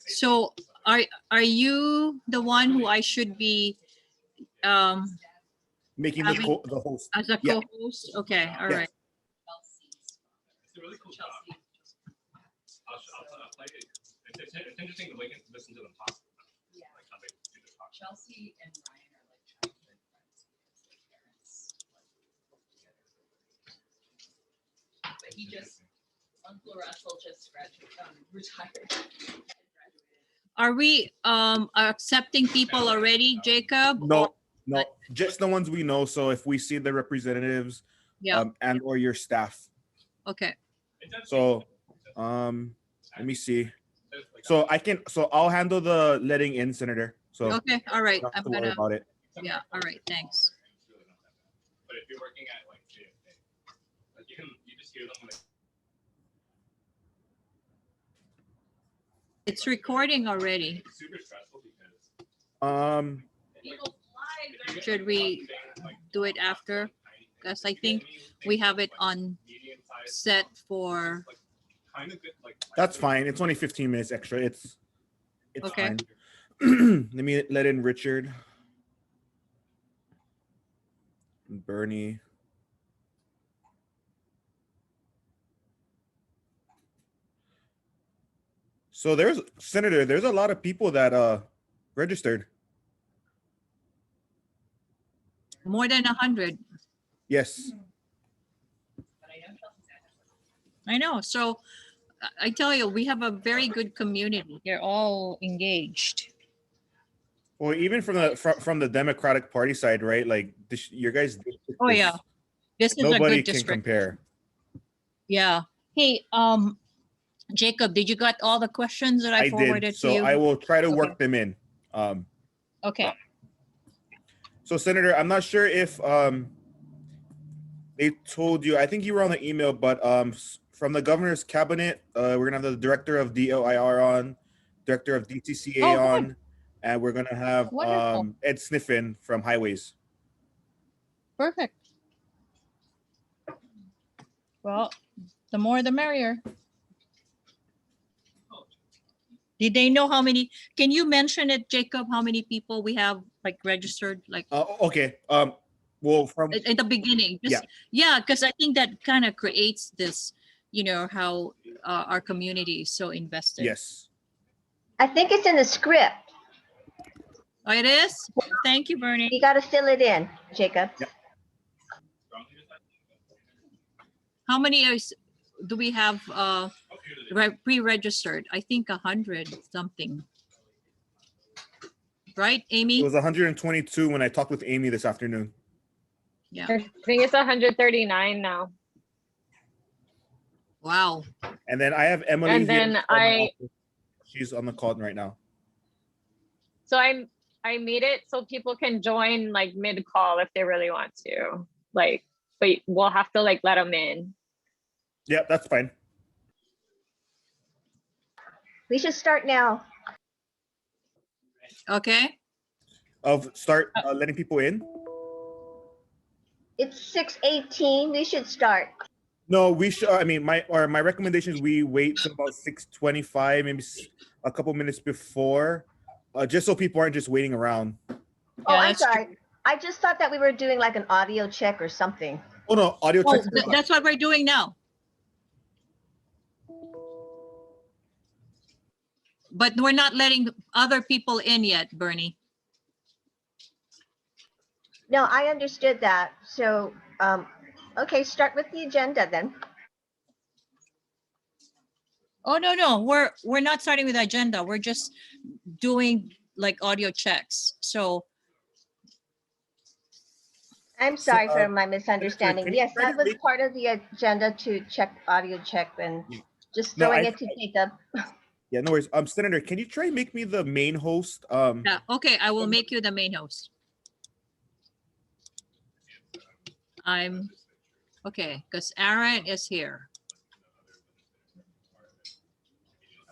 So are you the one who I should be making having the host as a Yeah. co-host? Okay, all Yes. right. It's a really cool job. I'll play it. It's interesting to listen to them talk. Yeah. Like how they do their talk. Chelsea and Ryan are like childhood friends because their parents like work together. But he just, Uncle Russell just retired. Are we accepting people already, Jacob? No, just the ones we know. So if we see the representatives, Yeah. And or your staff. Okay. So, let me see. So I'll handle the letting in, Senator. So Okay. All right. not I'm to worry gonna. about it. Yeah. All right. Thanks. But if you're working at like JFK, like you just hear them when It's recording already. it's super stressful because People fly. Should we do it after? Because I think we have it on set for. kind of good, like That's fine. It's only 15 minutes extra. It's Okay. fine. Let me let in Richard. And Bernie. So there's a lot of people that registered. More than 100. Yes. I know. So I tell you, we have a very good community. They're all engaged. Well, even from the Democratic Party side, right? Like your guys. Oh yeah, this is a Nobody good can district. compare. Yeah. Hey, Jacob, did you got all the questions that I forwarded did. to So you? I will try to Okay. work them in. Okay. So Senator, I'm not sure if they told you. I think you were on the email, but from the governor's cabinet, we're gonna have the director of DOIR on, director of DTCA Oh, good. on, and we're gonna have Wonderful. Ed Sniffen from Highways. Perfect. Well, the more the merrier. Did they know how many? Can you mention it, Jacob? How many people we have like registered? Like Okay. Well, from at the beginning, just, yeah, because I think that kind of creates this, how our community is so invested. yes. I think it's in the script. Oh, it is. Thank you, Bernie. You got to fill it in, Jacob. Yep. How many do we have pre-registered? I think 100 something. Right, Amy? It was 122 when I talked with Amy this afternoon. Yeah. I think it's 139 now. Wow. And then I have Emily. And here then from my office. She's on the call right now. So I made it so people can join like mid call if they really want to. Like, but we'll have to like let them in. Yeah, that's fine. We should start now. Okay. Start letting people in. It's 6:18. We should start. No, we should. I mean, my recommendation is we wait till about 6:25, maybe a couple minutes before, just so people aren't just waiting around. Oh, Yeah, I'm that's sorry. true. I just thought that we were doing like an audio check or something. Oh no, audio Oh, check. that's what we're doing now. But we're not letting other people in yet, Bernie. No, I understood that. So, okay, start with the agenda then. Oh, no, we're not starting with the agenda. We're just doing like audio checks. So I'm sorry for my can misunderstanding. you Yes, try that to was make- part of the agenda to check audio check and just No, throwing I- it to Jacob. Yeah, no worries. Senator, can you try and make me the main host? yeah, okay, I will make you the main host. Okay, because Aaron is here.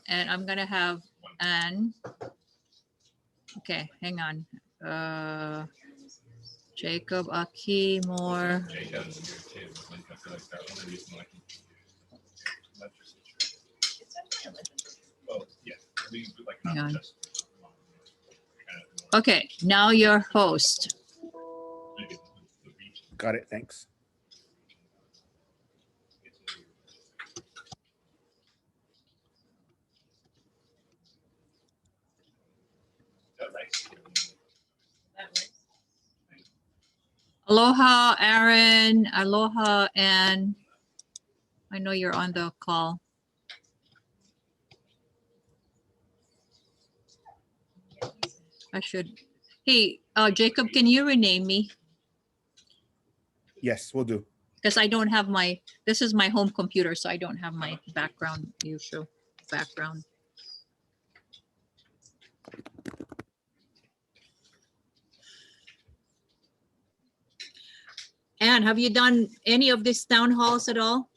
And I'm gonna have Anne. Okay, hang on. Jacob, Aki, Moore. Well, yeah. Hang on. Okay, now your host. Got it. Thanks. Aloha, Aaron. Aloha, Ann. I know you're on the call. I should. Hey, Jacob, can you rename me? Yes, we'll do. Because I don't have my, this is my home computer, so I don't have my background, usual background. Anne, have you done any of these town halls at all?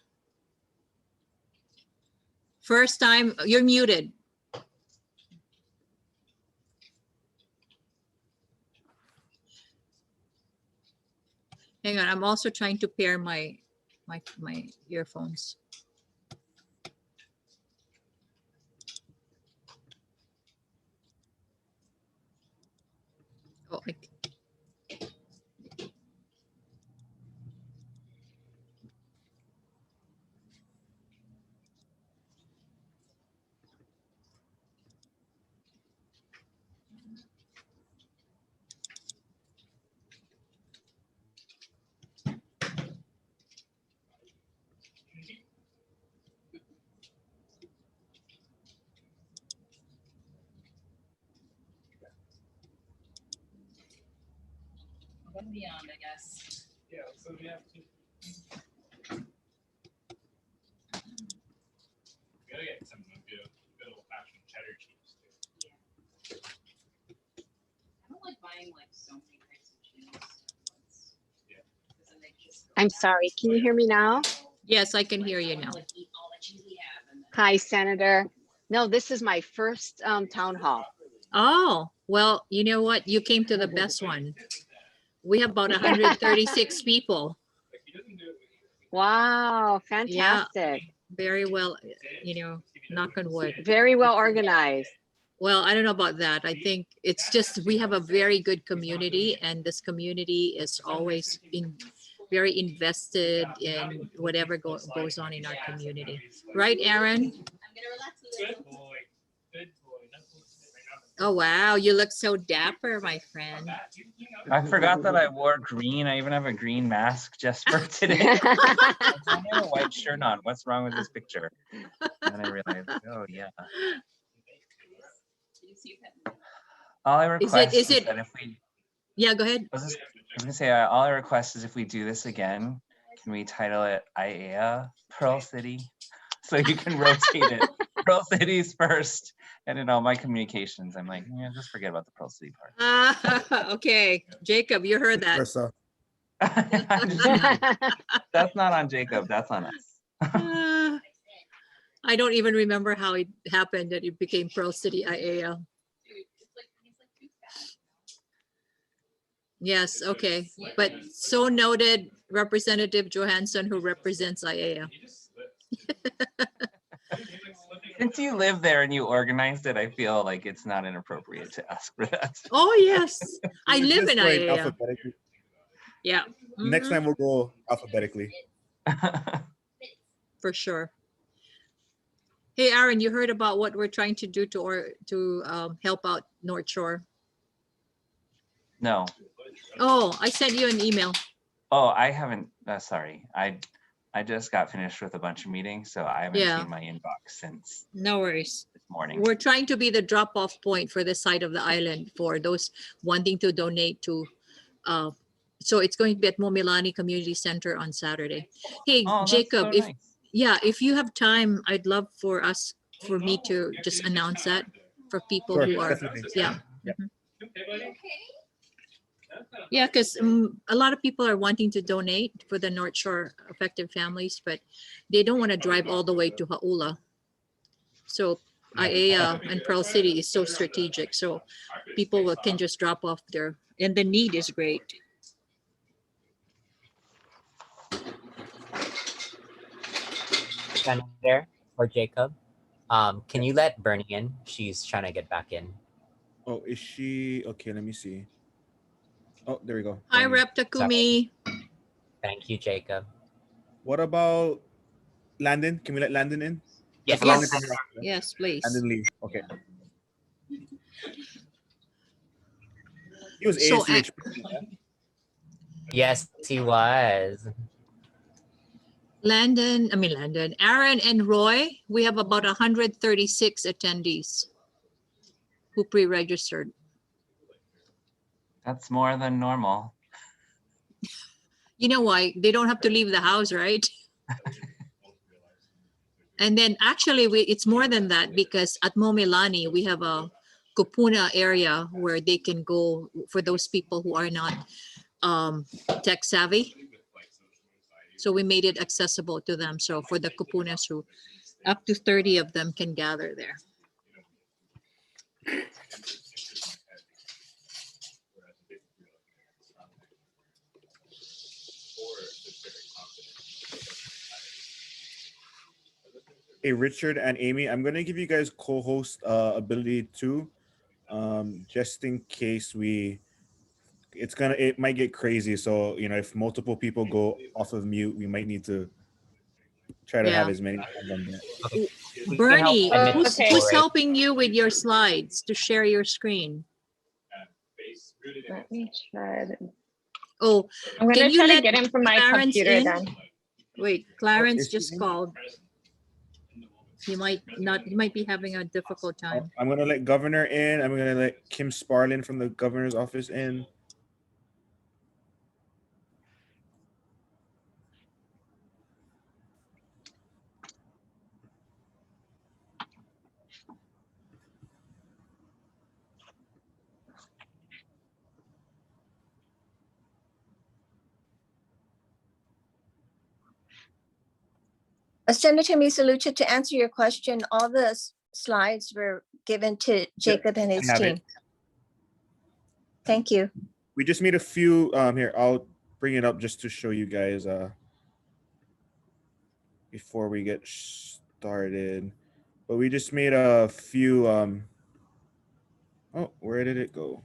First time, you're muted. Hang on, I'm also trying to pair my earphones. Oh, Above and beyond, I guess. Yeah, so we have to. We gotta get some good old fashioned cheddar cheese too. I don't like buying like so many crates of cheese at once. Yeah. 'Cause then they just go I'm bad. sorry, can you hear me now? yes, I can Like, hear you I wanna, now. like, eat all the cheese we have and then- Hi, Senator. No, this is my first town hall. Oh, well, you know what? You came to the best one. We have about 136 people. Like he doesn't do it. Wow, fantastic. Very well, knock on wood. Very well organized. Well, I don't know about that. I think it's just we have a very good community, and this community is always very invested in whatever goes on in our community. Right, Aaron? I'm gonna relax a Good little. boy. Good boy. That's what Oh, wow. You look so dapper, my friend. I forgot that I wore green. I even have a green mask just for today. I have a white shirt on. What's wrong with this picture? And then I realized, oh yeah. Did you see that? All I request is is it- that if we, Yeah, go ahead. I was gonna say, all I request is if we do this again, can we title it ʻAiea, Pearl City? So you can rotate it. Pearl City's first. And in all my communications, I'm like, yeah, just forget about the Pearl City part. Okay, Jacob, you heard that. Versa. That's not on Jacob, that's on us. I don't even remember how it happened that it became Pearl City ʻAiea. Dude, it's like, he's like too fat. Yes, okay. But so noted, Representative Johansson, who represents ʻAiea. He just slips. Since you live there and you organized it, I feel like it's not inappropriate to ask for that. Oh, yes. I We're live just in going ʻAiea. alphabetically. Yeah. Next Mhm, time we'll go alphabetically. for sure. Hey, Aaron, you heard about what we're trying to do to help out North Shore. No. Oh, I sent you an email. Oh, I haven't, sorry. I just got finished with a bunch of meetings, so I haven't Yeah. seen my inbox since No worries. this morning. We're trying to be the drop-off point for this side of the island for those wanting to donate to. So it's going to be at Momilani Community Center on Saturday. Hey, Oh, that's Jacob, so if nice. if you have time, I'd love for me to just announce that for people Sure, who are, definitely. yeah. Yeah. Mhm. Hey, buddy. Okay. Yeah, because a lot of people are wanting to donate for the North Shore affected families, but they don't want to drive all the way to Ha'ula. So ʻAiea and Pearl City is so strategic, so people can just drop off there, and the need is great. Senator or Jacob. Can you let Bernie in? She's trying to get back in. Oh, is she? Okay, let me see. Oh, there we go. Hi, Bernie. Rep Takumi. Thank you, Jacob. What about Landon? Can we let Landon in? Yes. Just Landon Yes. from your- Yes, please. Landon leave. Okay. He was So, ASUH. Yes, he was. Landon, Aaron and Roy, we have about 136 attendees who pre-registered. That's more than normal. You know why? They don't have to leave the house, right? And then actually it's more than that because at Momilani, we have a kupuna area where they can go for those people who are not tech savvy. So we made it accessible to them. So for the kupunas who up to 30 of them can gather there. Hey, Richard and Amy, I'm gonna give you guys co-host ability too, just in case it might get crazy. So if multiple people go off of mute, we might need to try to have Yeah. as many hands on that. Okay. We can help Bernie, admit who's- people, who's right? helping you with your slides to share your screen? Let me try. Oh, I'm Can gonna you try to let get him from my Clarence computer in? then. wait, Clarence is he just in? called. He might be having a difficult time. I'm gonna let Governor in. I'm gonna let Kim Sparlin from the governor's office in. Senator Misalucha, to answer your question, all the slides were given to Jacob and his have it. team. Thank you. We just made a few here. I'll bring it up just to show you guys before we get started. But we just made a few oh, where did it go?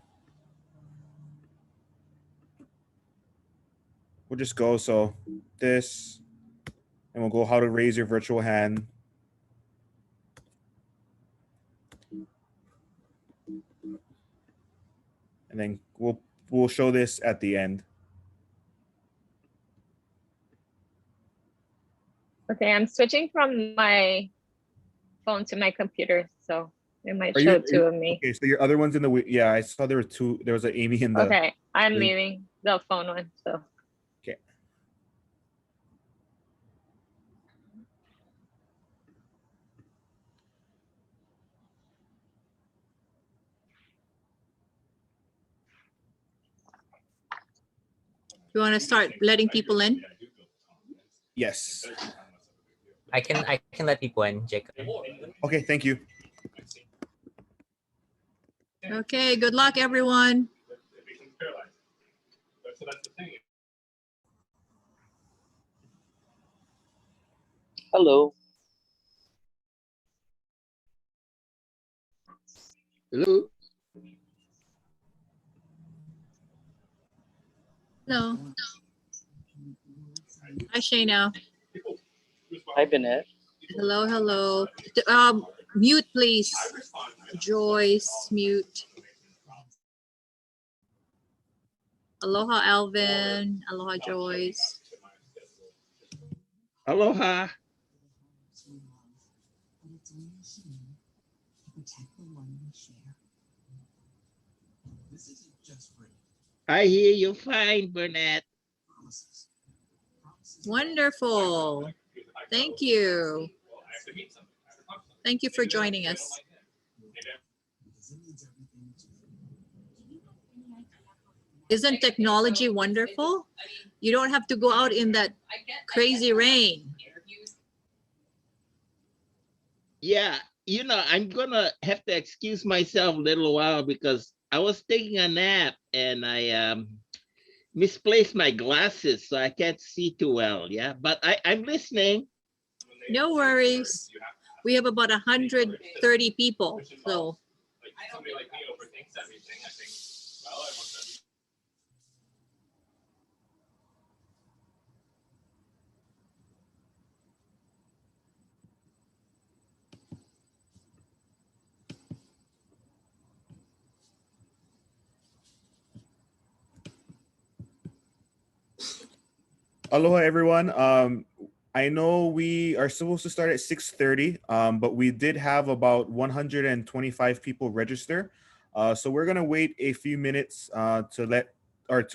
We'll just go so this, and we'll go how to raise your virtual hand. And then we'll show this at the end. Okay, I'm switching from my phone to my computer, so it might Are show you- two of me. Okay, so your other one's in the yeah, I saw there were two. There was an Amy in the Okay, I'm link. leaving the phone one, so. Okay. You want to start letting people in? Yes. I can let people in, Jacob. Okay, thank you. Okay, good luck, everyone. So that's the thing. Hello. Hello. Hello. Hi, Shayna. Hi, Bennett. Hello, hello. Mute, please. Joyce, mute. Aloha, Alvin. Aloha, Joyce. Aloha. I hear you fine, Burnett. Wonderful. Thank you. Thank you for joining us. Isn't technology wonderful? You don't have to go out in that crazy rain. Yeah, I'm gonna have to excuse myself a little while because I was taking a nap and I misplaced my glasses, so I can't see too well. Yeah, but I'm listening. No worries. we have about 130 people. So Like somebody like me overthinks everything. I think, well, I want to. Aloha, everyone. I know we are supposed to start at 6:30, but we did have about 125 people register. So we're gonna wait a few minutes to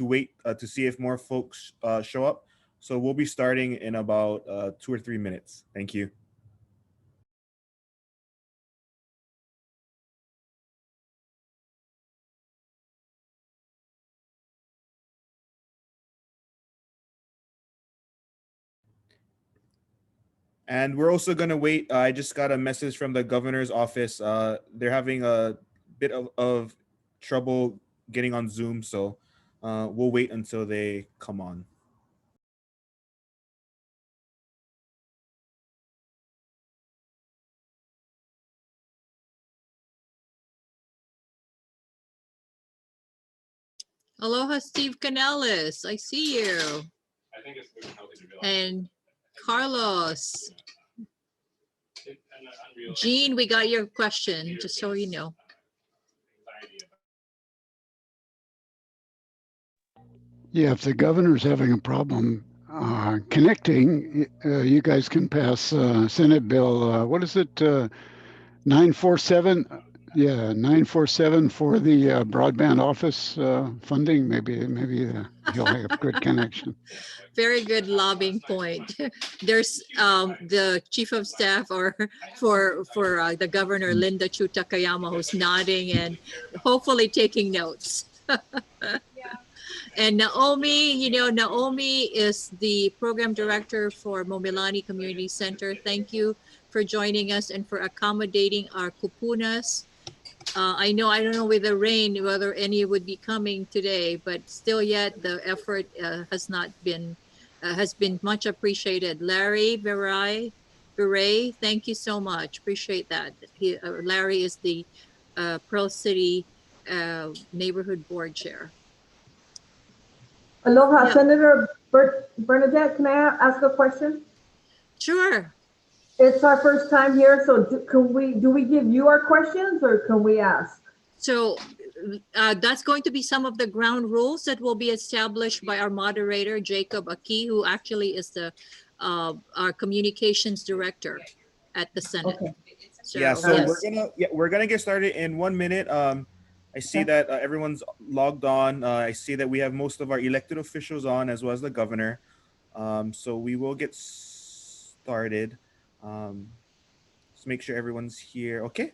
wait to see if more folks show up. So we'll be starting in about 2 or 3 minutes. Thank you. And we're also going to wait. I just got a message from the governor's office. They're having a bit of trouble getting on Zoom. So we'll wait until they come on. aloha, Steve Canellis. I see you. I think it's good and healthy to realize. And Carlos. And unrealistic Jean, we got your question, just so you know. anxiety about Yeah, if the governor's having a problem connecting, you guys can pass Senate Bill, what is it, 947? Yeah, 947 for the broadband office funding. Maybe he'll have good connection. Very good lobbying point. There's the chief of staff or for the governor, Linda Chu Takayama, who's nodding and hopefully taking notes. And Naomi, Naomi is the program director for Momilani Community Center. Thank you for joining us and for accommodating our kupunas. I don't know with the rain whether any would be coming today, but still yet the effort has been much appreciated. Larry Beret, thank you so much. Appreciate that. Larry is the Pearl City Neighborhood Board Chair. Aloha, Yeah. Senator Bernadette, can I ask a question? Sure. It's our first time here, so do we give you our questions or can we ask? So that's going to be some of the ground rules that will be established by our moderator, Jacob Aki, who actually is our communications director at the Senate. Okay. So, we're gonna get started in 1 minute. I see that everyone's logged on. I see that we have most of our elected officials on, as well as the governor. So we will get started. Let's make sure everyone's here. Okay.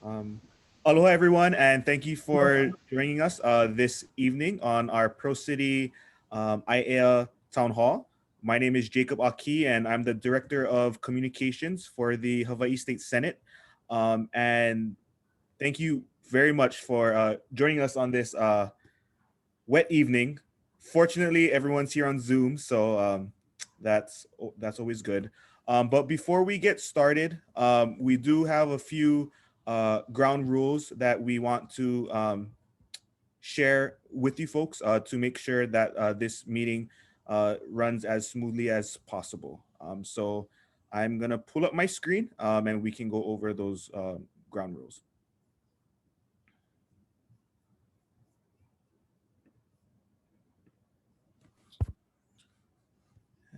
Aloha, everyone, and thank you for joining us this evening on our Pro City ʻAiea Town Hall. My name is Jacob Aki, and I'm the Director of Communications for the Hawaii State Senate. And thank you very much for joining us on this wet evening. Fortunately, everyone's here on Zoom, so that's always good. But before we get started, we do have a few ground rules that we want to share with you folks to make sure that this meeting runs as smoothly as possible. So I'm gonna pull up my screen and we can go over those ground rules.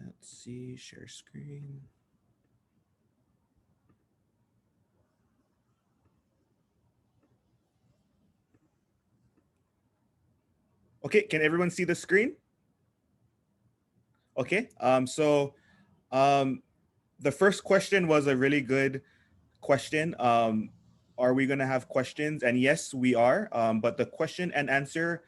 Let's see, share screen. Okay, can everyone see the screen? Okay, so the first question was a really good question. Are we gonna have questions? And yes, we are, but the question and answer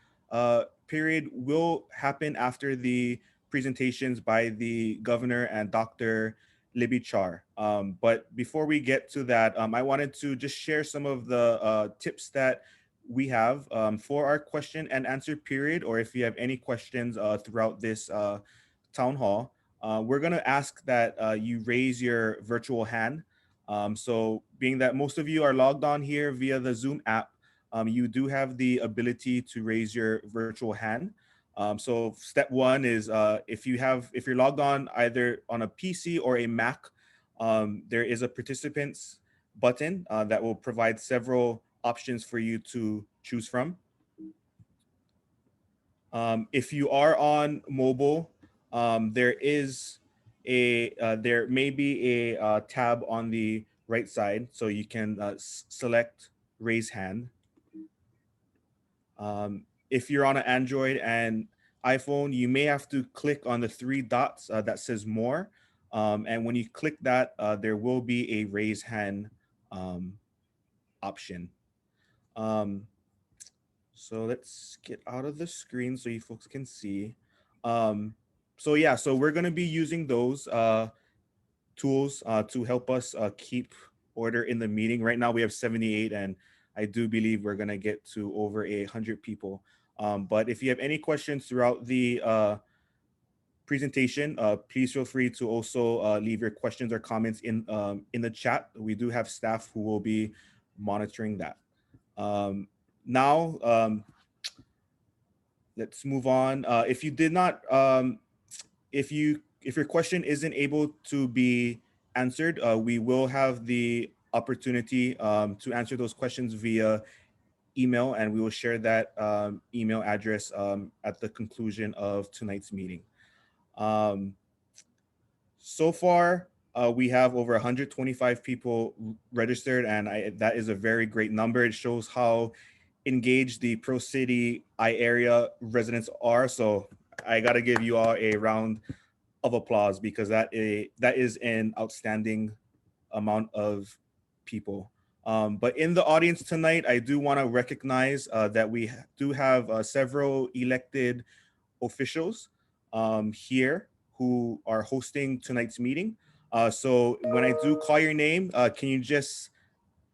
period will happen after the presentations by the governor and Dr. Libby Char. But before we get to that, I wanted to just share some of the tips that we have for our question and answer period, or if you have any questions throughout this town hall. we're going to ask that you raise your virtual hand. So being that most of you are logged on here via the Zoom app, you do have the ability to raise your virtual hand. So step one is if you're logged on either on a PC or a Mac, there is a participants button that will provide several options for you to choose from. If you are on mobile, there may be a tab on the right side, so you can select raise hand. If you're on an Android and iPhone, you may have to click on the three dots that says more. And when you click that, there will be a raise hand option. So let's get out of the screen so you folks can see. So yeah, so we're going to be using those tools to help us keep order in the meeting. Right now we have 78, and I do believe we're going to get to over 100 people. But if you have any questions throughout the presentation, please feel free to also leave your questions or comments in the chat. We do have staff who will be monitoring that. Now, let's move on. If you did not, if your question isn't able to be answered, we will have the opportunity to answer those questions via email, and we will share that email address at the conclusion of tonight's meeting. So far, we have over 125 people registered, and that is a very great number. It shows how engaged the Pearl City ʻAiea residents are. So I got to give you all a round of applause, because that is an outstanding amount of people. But in the audience tonight, I do want to recognize that we do have several elected officials here who are hosting tonight's meeting. So when I do call your name, can you just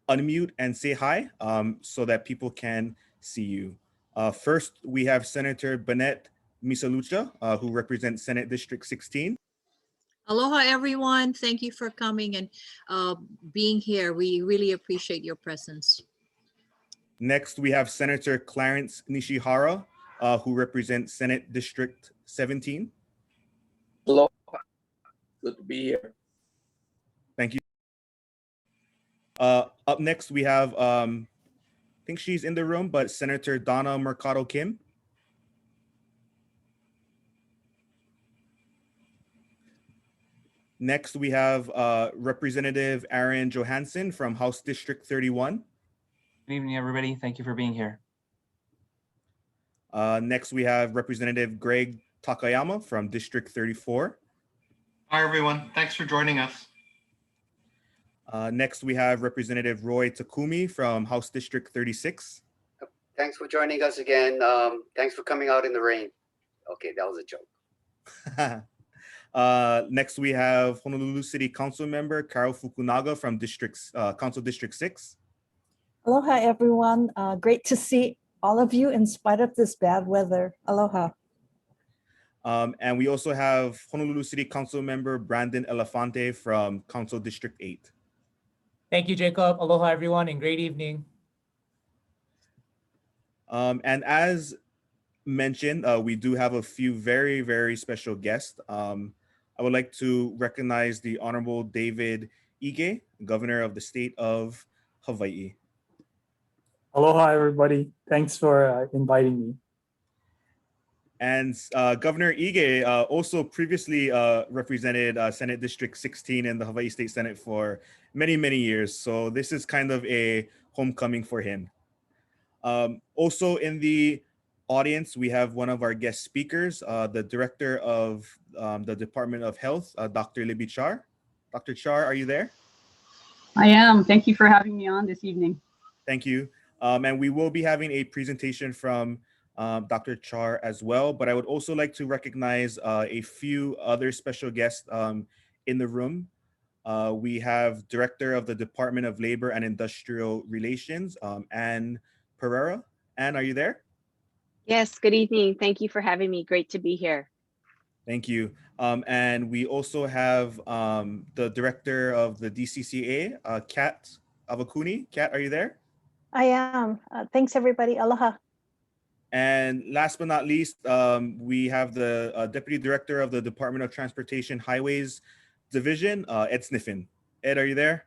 unmute and say hi so that people can see you? First, we have Senator Bennett Misalucha, who represents Senate District 16. Aloha, everyone. Thank you for coming and being here. We really appreciate your presence. Next, we have Senator Clarence Nishihara, who represents Senate District 17. Aloha. Good to be here. Thank you. Up next, we have, I think she's in the room, but Senator Donna Mercado Kim. Next, we have Representative Aaron Johansson from House District 31. Good evening, everybody. Thank you for being here. Next, we have Representative Greg Takayama from District 34. Hi, everyone. Thanks for joining us. Next, we have Representative Roy Takumi from House District 36. Thanks for joining us again. Thanks for coming out in the rain. Okay, that was a joke. Next, we have Honolulu City Council Member Carol Fukunaga from Council District 6. Aloha, everyone. Great to see all of you in spite of this bad weather. Aloha. And we also have Honolulu City Council Member Brandon Elefante from Council District 8. Thank you, Jacob. Aloha, everyone, and great evening. And as mentioned, we do have a few very, very special guests. I would like to recognize the Honorable David ʻAiea, Governor of the State of Hawaii. Aloha, everybody. Thanks for inviting me. And Governor ʻAiea also previously represented Senate District 16 in the Hawaii State Senate for many, many years. So this is kind of a homecoming for him. Also in the audience, we have one of our guest speakers, the Director of the Department of Health, Dr. Libby Char. Dr. Char, are you there? I am. Thank you for having me on this evening. Thank you. And we will be having a presentation from Dr. Char as well, but I would also like to recognize a few other special guests in the room. We have Director of the Department of Labor and Industrial Relations, Ann Pereira. Ann, are you there? Yes, good evening. Thank you for having me. Great to be here. Thank you. And we also have the director of the DCCA, Kat Avakuni. Kat, are you there? I am. Thanks, everybody. Aloha. And last but not least, we have the Deputy Director of the Department of Transportation Highways Division, Ed Sniffen. Ed, are you there?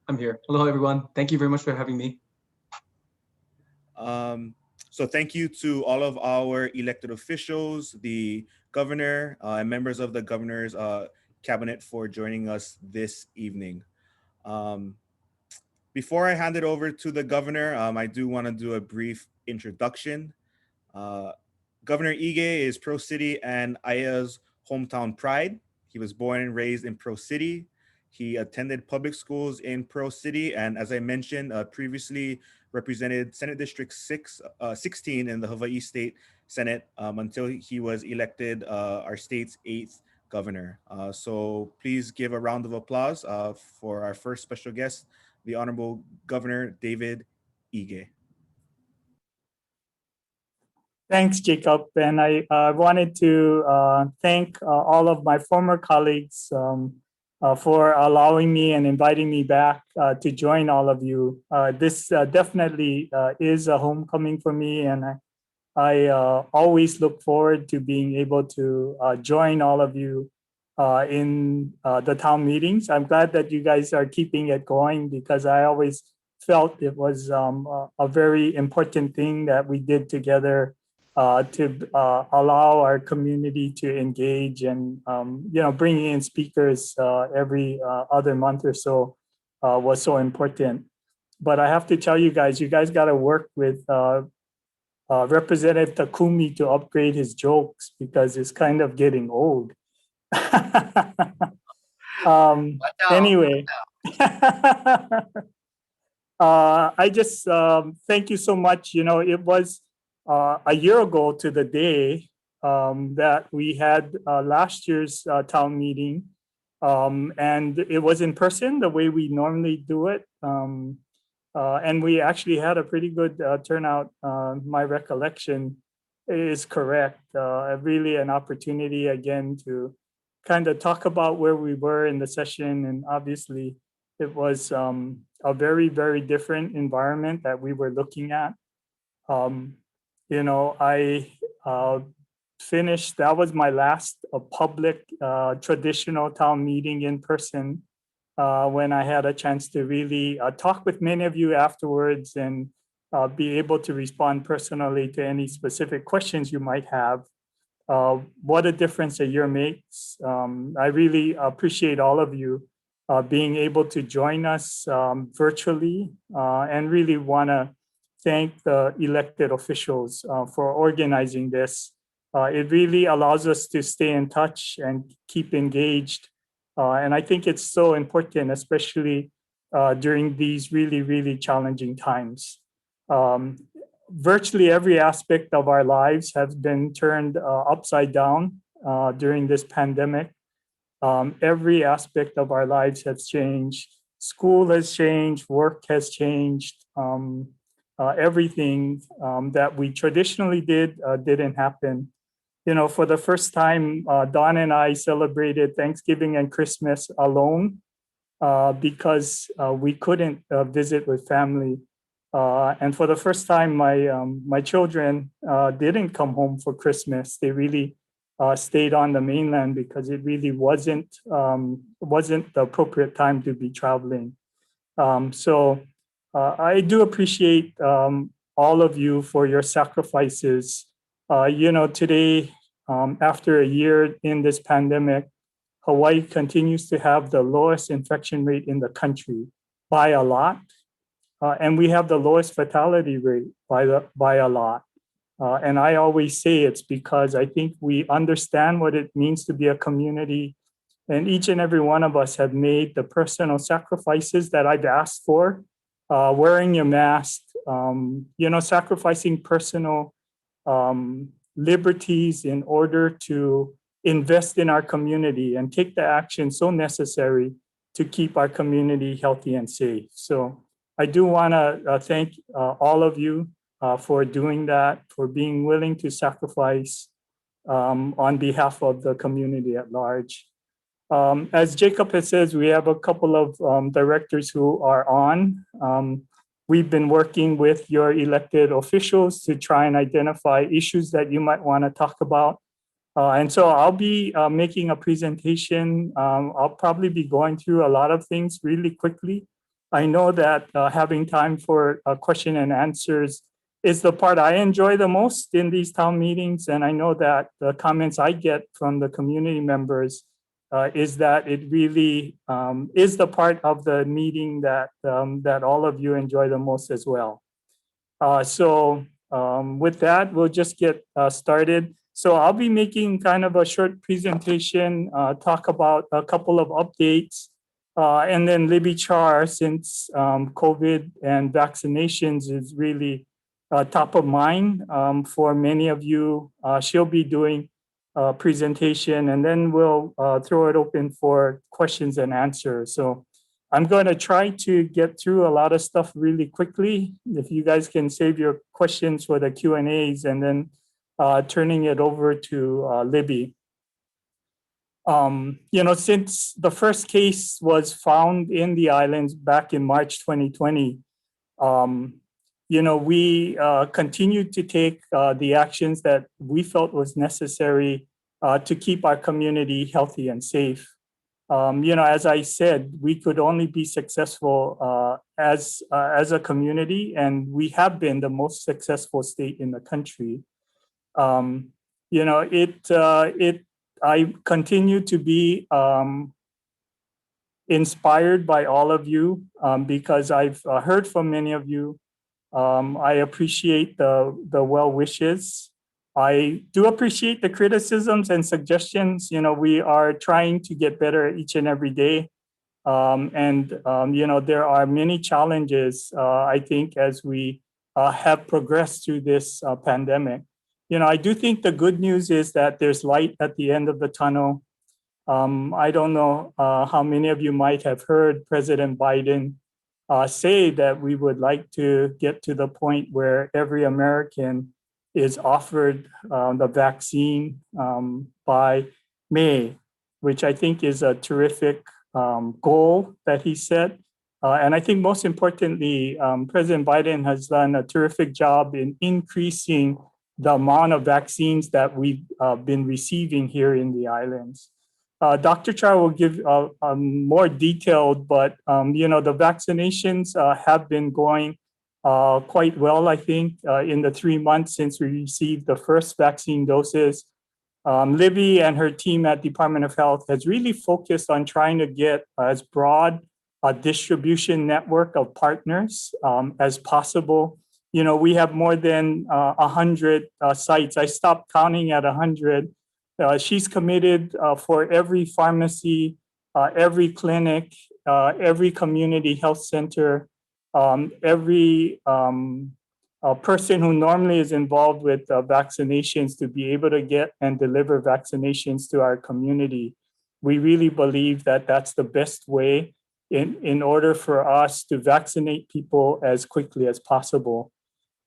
I'm here. Hello, everyone. Thank you very much for having me. So thank you to all of our elected officials, the governor, and members of the governor's cabinet for joining us this evening. Before I hand it over to the governor, I do want to do a brief introduction. Governor Ige is Pro City and ʻAiea's hometown pride. He was born and raised in Pro City. He attended public schools in Pro City, and as I mentioned previously, represented Senate District 16 in the Hawaii State Senate until he was elected our state's 8th governor. So please give a round of applause for our first special guest, the Honorable Governor David Ige. Thanks, Jacob. And I wanted to thank all of my former colleagues for allowing me and inviting me back to join all of you. This definitely is a homecoming for me, and I always look forward to being able to join all of you in the town meetings. I'm glad that you guys are keeping it going, because I always felt it was a very important thing that we did together to allow our community to engage, and bringing in speakers every other month or so was so important. But I have to tell you guys got to work with Representative Takumi to upgrade his jokes, because it's kind of getting old. Anyway, I just thank you so much. It was a year ago to the day that we had last year's town meeting, and it was in person the way we normally do it. And we actually had a pretty good turnout. My recollection is correct. Really an opportunity again to kind of talk about where we were in the session. And obviously it was a very, very different environment that we were looking at. I finished, that was my last public traditional town meeting in person, when I had a chance to really talk with many of you afterwards, and be able to respond personally to any specific questions you might have. What a difference a year makes. I really appreciate all of you being able to join us virtually, and really want to thank the elected officials for organizing this. It really allows us to stay in touch and keep engaged. And I think it's so important, especially during these really, really challenging times. Virtually every aspect of our lives has been turned upside down during this pandemic. Every aspect of our lives has changed. School has changed, work has changed. Everything that we traditionally did didn't happen. For the first time, Don and I celebrated Thanksgiving and Christmas alone because we couldn't visit with family. And for the first time, my children didn't come home for Christmas. They really stayed on the mainland because it really wasn't the appropriate time to be traveling. So I do appreciate all of you for your sacrifices. Today, after a year in this pandemic, Hawaii continues to have the lowest infection rate in the country by a lot. And we have the lowest fatality rate by a lot. And I always say it's because I think we understand what it means to be a community. And each and every one of us have made the personal sacrifices that I've asked for, wearing your mask, sacrificing personal liberties in order to invest in our community and take the action so necessary to keep our community healthy and safe. So I do want to thank all of you for doing that, for being willing to sacrifice. on behalf of the community at large. As Jacob has said, we have a couple of directors who are on. We've been working with your elected officials to try and identify issues that you might want to talk about. And so I'll be making a presentation. I'll probably be going through a lot of things really quickly. I know that having time for question and answers is the part I enjoy the most in these town meetings. And I know that the comments I get from the community members is that it really is the part of the meeting that that all of you enjoy the most as well. So with that, we'll just get started. So I'll be making kind of a short presentation, talk about a couple of updates, and then Libby Char, since COVID and vaccinations is really top of mind for many of you, she'll be doing presentation, and then we'll throw it open for questions and answers. So I'm going to try to get through a lot of stuff really quickly. If you guys can save your questions for the Q&As, and then turning it over to Libby. You know, since the first case was found in the islands back in March 2020, you know, we continued to take the actions that we felt was necessary to keep our community healthy and safe. You know, as I said, we could only be successful as a community, and we have been the most successful state in the country. You know, I continue to be inspired by all of you because I've heard from many of you. I appreciate the well wishes. I do appreciate the criticisms and suggestions. You know, we are trying to get better each and every day. You know, there are many challenges, I think, as we have progressed through this pandemic. You know, I do think the good news is that there's light at the end of the tunnel. I don't know how many of you might have heard President Biden say that we would like to get to the point where every American is offered the vaccine by May, which I think is a terrific goal that he set. And I think most importantly, President Biden has done a terrific job in increasing the amount of vaccines that we've been receiving here in the islands. Dr. Char will give more detailed, but you know, the vaccinations have been going quite well, I think, in the 3 months since we received the first vaccine doses. Libby and her team at Department of Health has really focused on trying to get as broad a distribution network of partners as possible. You know, we have more than 100 sites. I stopped counting at 100. She's committed for every pharmacy, every clinic, every community health center, every person who normally is involved with vaccinations to be able to get and deliver vaccinations to our community. We really believe that that's the best way in order for us to vaccinate people as quickly as possible.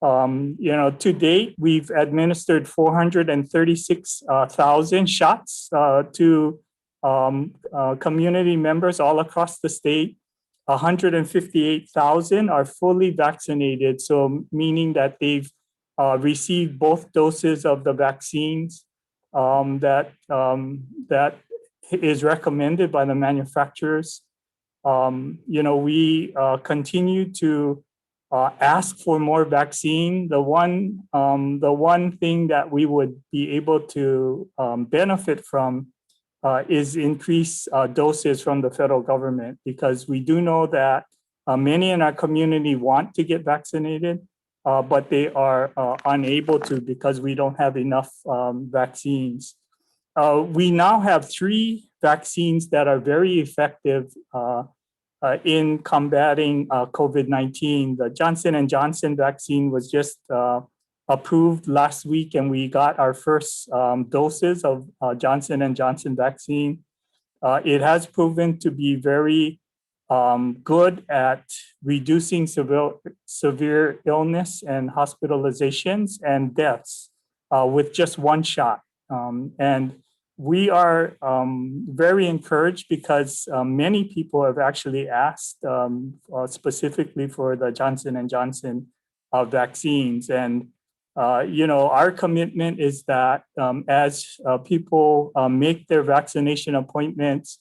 You know, to date, we've administered 436,000 shots to community members all across the state. 158,000 are fully vaccinated, so meaning that they've received both doses of the vaccines that is recommended by the manufacturers. You know, we continue to ask for more vaccine. The one thing that we would be able to benefit from is increased doses from the federal government, because we do know that many in our community want to get vaccinated, but they are unable to because we don't have enough vaccines. We now have 3 vaccines that are very effective in combating COVID-19. The Johnson & Johnson vaccine was just approved last week, and we got our first doses of Johnson & Johnson vaccine. It has proven to be very good at reducing severe illness and hospitalizations and deaths with just 1 shot. And we are very encouraged because many people have actually asked specifically for the Johnson & Johnson vaccines. And, our commitment is that as people make their vaccination appointments,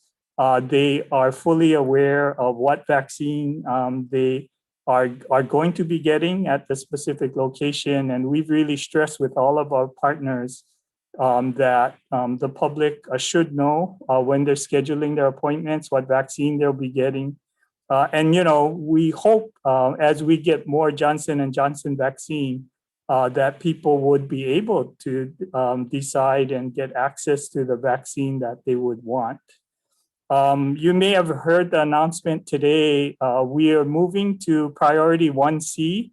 they are fully aware of what vaccine they are going to be getting at the specific location. And we've really stressed with all of our partners that the public should know when they're scheduling their appointments, what vaccine they'll be getting. And, we hope as we get more Johnson & Johnson vaccine, that people would be able to decide and get access to the vaccine that they would want. You may have heard the announcement today. We are moving to priority 1C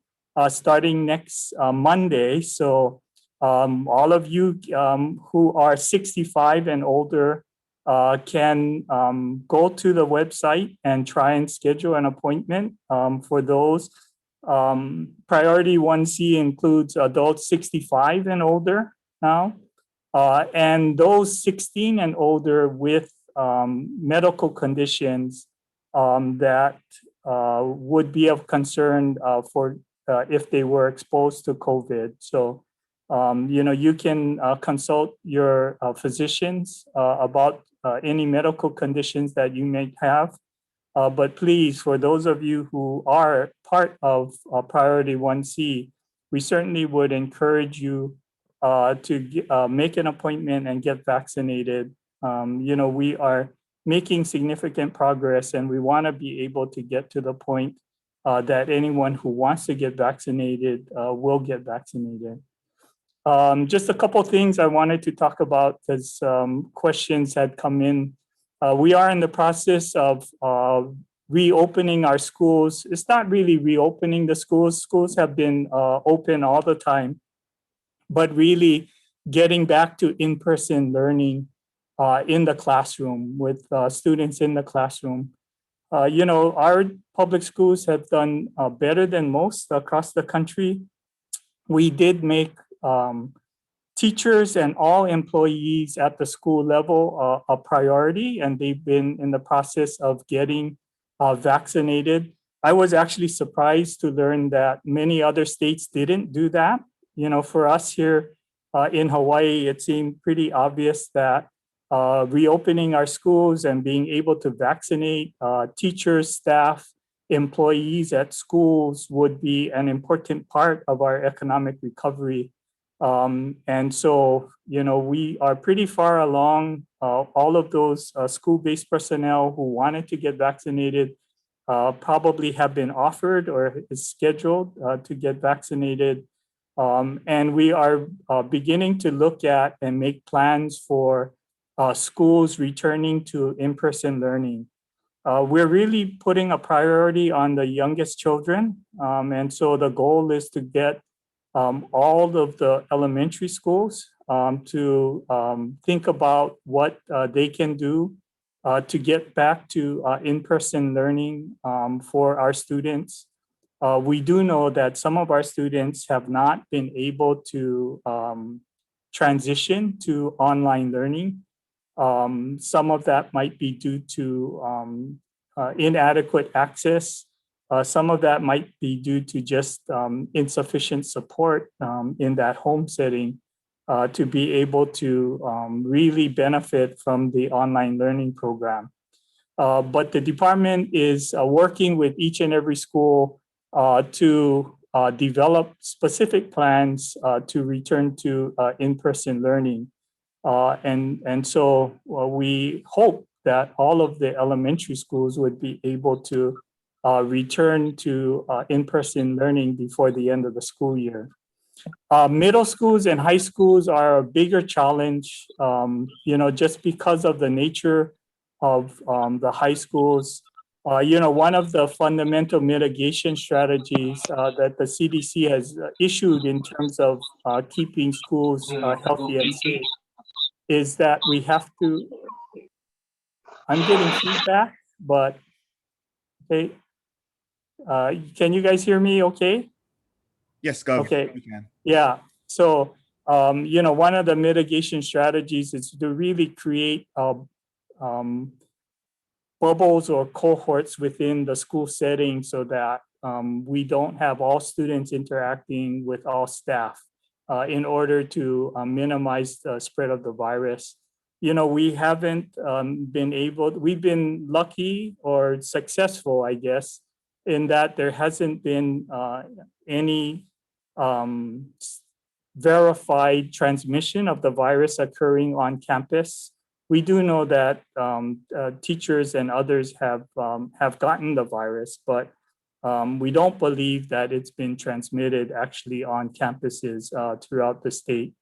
starting next Monday. So all of you who are 65 and older can go to the website and try and schedule an appointment for those. Priority 1C includes adults 65 and older now, and those 16 and older with medical conditions that would be of concern for if they were exposed to COVID. So, you can consult your physicians about any medical conditions that you may have. But please, for those of you who are part of Priority 1C, we certainly would encourage you to make an appointment and get vaccinated. We are making significant progress, and we want to be able to get to the point that anyone who wants to get vaccinated will get vaccinated. Just a couple things I wanted to talk about because questions had come in. We are in the process of reopening our schools. It's not really reopening the schools. Schools have been open all the time, but really getting back to in-person learning in the classroom with students in the classroom. Our public schools have done better than most across the country. We did make teachers and all employees at the school level a priority, and they've been in the process of getting vaccinated. I was actually surprised to learn that many other states didn't do that. For us here in Hawaii, it seemed pretty obvious that reopening our schools and being able to vaccinate teachers, staff, employees at schools would be an important part of our economic recovery. And so, we are pretty far along. All of those school-based personnel who wanted to get vaccinated probably have been offered or is scheduled to get vaccinated. And we are beginning to look at and make plans for schools returning to in-person learning. We're really putting a priority on the youngest children. And so the goal is to get all of the elementary schools to think about what they can do to get back to in-person learning for our students. We do know that some of our students have not been able to transition to online learning. Some of that might be due to inadequate access. Some of that might be due to just insufficient support in that home setting to be able to really benefit from the online learning program. But the department is working with each and every school to develop specific plans to return to in-person learning. And so we hope that all of the elementary schools would be able to return to in-person learning before the end of the school year. Middle schools and high schools are a bigger challenge, just because of the nature of the high schools. One of the fundamental mitigation strategies that the CDC has issued in terms of keeping schools healthy and safe is that we have to, I'm getting feedback, but okay. Can you guys hear me okay? Yes, Gov. Okay. We can. Yeah. So one of the mitigation strategies is to really create bubbles or cohorts within the school setting so that we don't have all students interacting with all staff in order to minimize the spread of the virus. We haven't we've been lucky or successful, I guess, in that there hasn't been any verified transmission of the virus occurring on campus. We do know that teachers and others have gotten the virus, but we don't believe that it's been transmitted actually on campuses throughout the state.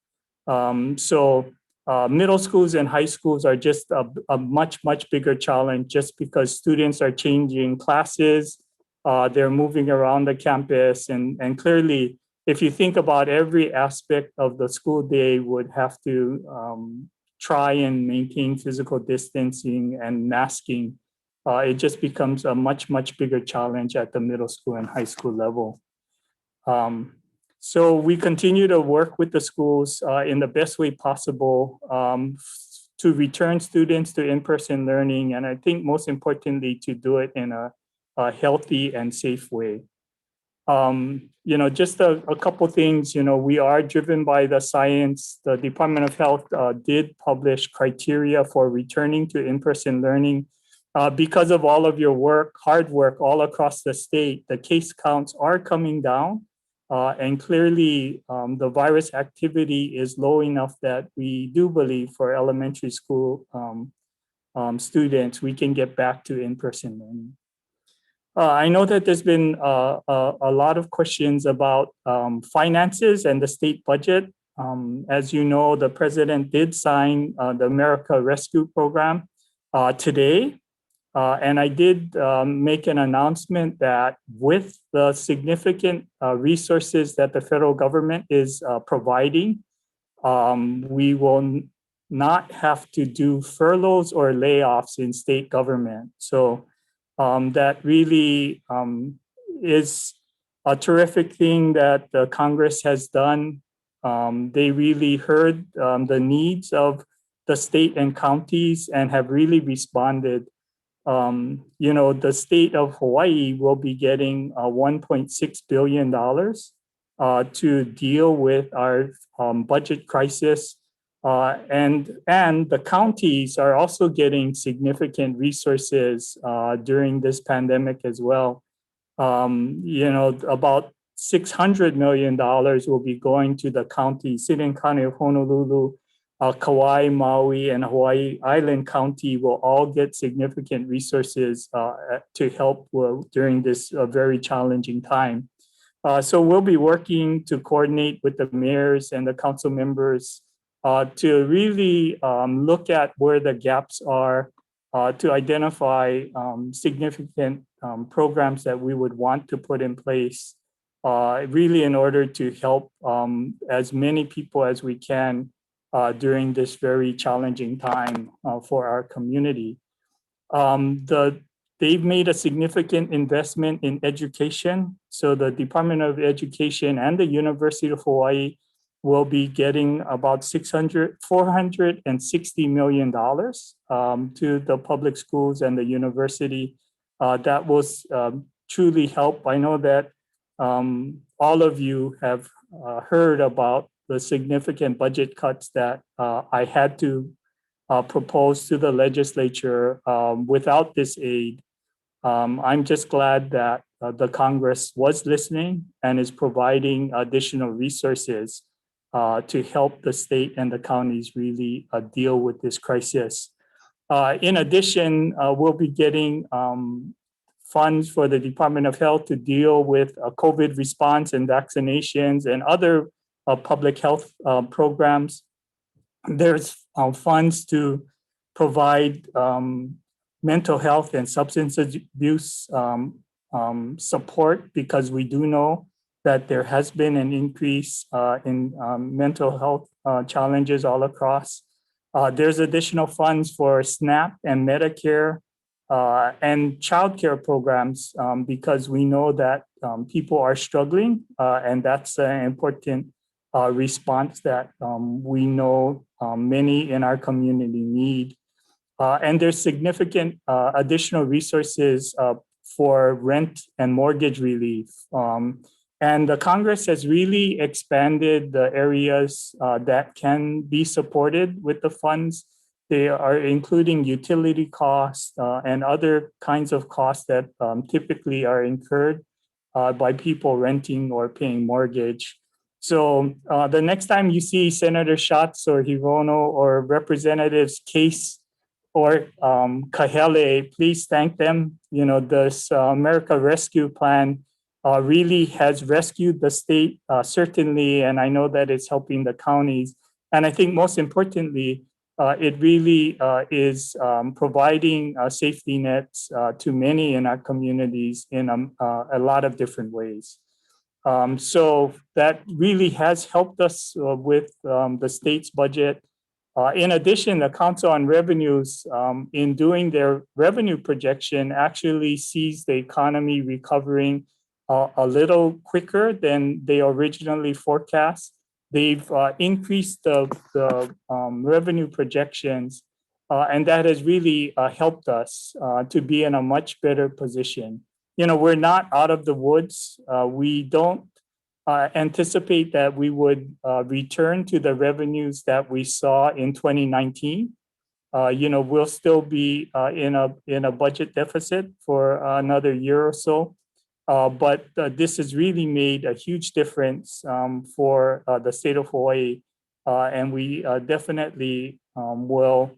So middle schools and high schools are just a much bigger challenge just because students are changing classes, they're moving around the campus, and clearly, if you think about every aspect of the school day would have to try and maintain physical distancing and masking, it just becomes a much bigger challenge at the middle school and high school level. So we continue to work with the schools in the best way possible to return students to in-person learning, and I think most importantly to do it in a healthy and safe way. Just a couple things, we are driven by the science. The Department of Health did publish criteria for returning to in-person learning. Because of all of your work, hard work all across the state, the case counts are coming down. And clearly the virus activity is low enough that we do believe for elementary school students, we can get back to in-person learning. I know that there's been a lot of questions about finances and the state budget. As you know, the president did sign the America Rescue Program today. And I did make an announcement that with the significant resources that the federal government is providing, we will not have to do furloughs or layoffs in state government. So that really is a terrific thing that the Congress has done. They really heard the needs of the state and counties and have really responded. The state of Hawaii will be getting $1.6 billion to deal with our budget crisis. And the counties are also getting significant resources during this pandemic as well. About $600 million will be going to the county. City and County of Honolulu, Kauai, Maui, and Hawaii Island County will all get significant resources to help during this very challenging time. So we'll be working to coordinate with the mayors and the council members to really look at where the gaps are, to identify significant programs that we would want to put in place, really in order to help as many people as we can during this very challenging time for our community. They've made a significant investment in education. So the Department of Education and the University of Hawaii will be getting about $460 million to the public schools and the university. That will truly help. I know that all of you have heard about the significant budget cuts that I had to propose to the legislature without this aid. I'm just glad that the Congress was listening and is providing additional resources to help the state and the counties really deal with this crisis. In addition, we'll be getting funds for the Department of Health to deal with COVID response and vaccinations and other public health programs. There's funds to provide mental health and substance abuse support, because we do know that there has been an increase in mental health challenges all across. There's additional funds for SNAP and Medicare and childcare programs, because we know that people are struggling, and that's an important response that we know many in our community need. And there's significant additional resources for rent and mortgage relief. And the Congress has really expanded the areas that can be supported with the funds. They are including utility costs and other kinds of costs that typically are incurred by people renting or paying mortgage. So the next time you see Senator Schatz or Hirono or Representatives Case or Kahele, please thank them. You know, this America Rescue Plan really has rescued the state, certainly, and I know that it's helping the counties. And I think most importantly, it really is providing safety nets to many in our communities in a lot of different ways. So that really has helped us with the state's budget. In addition, the Council on Revenues, in doing their revenue projection, actually sees the economy recovering a little quicker than they originally forecast. They've increased the revenue projections, and that has really helped us to be in a much better position. You know, we're not out of the woods. We don't anticipate that we would return to the revenues that we saw in 2019. You know, we'll still be in a budget deficit for another year or so. But this has really made a huge difference for the state of Hawaii. And we definitely will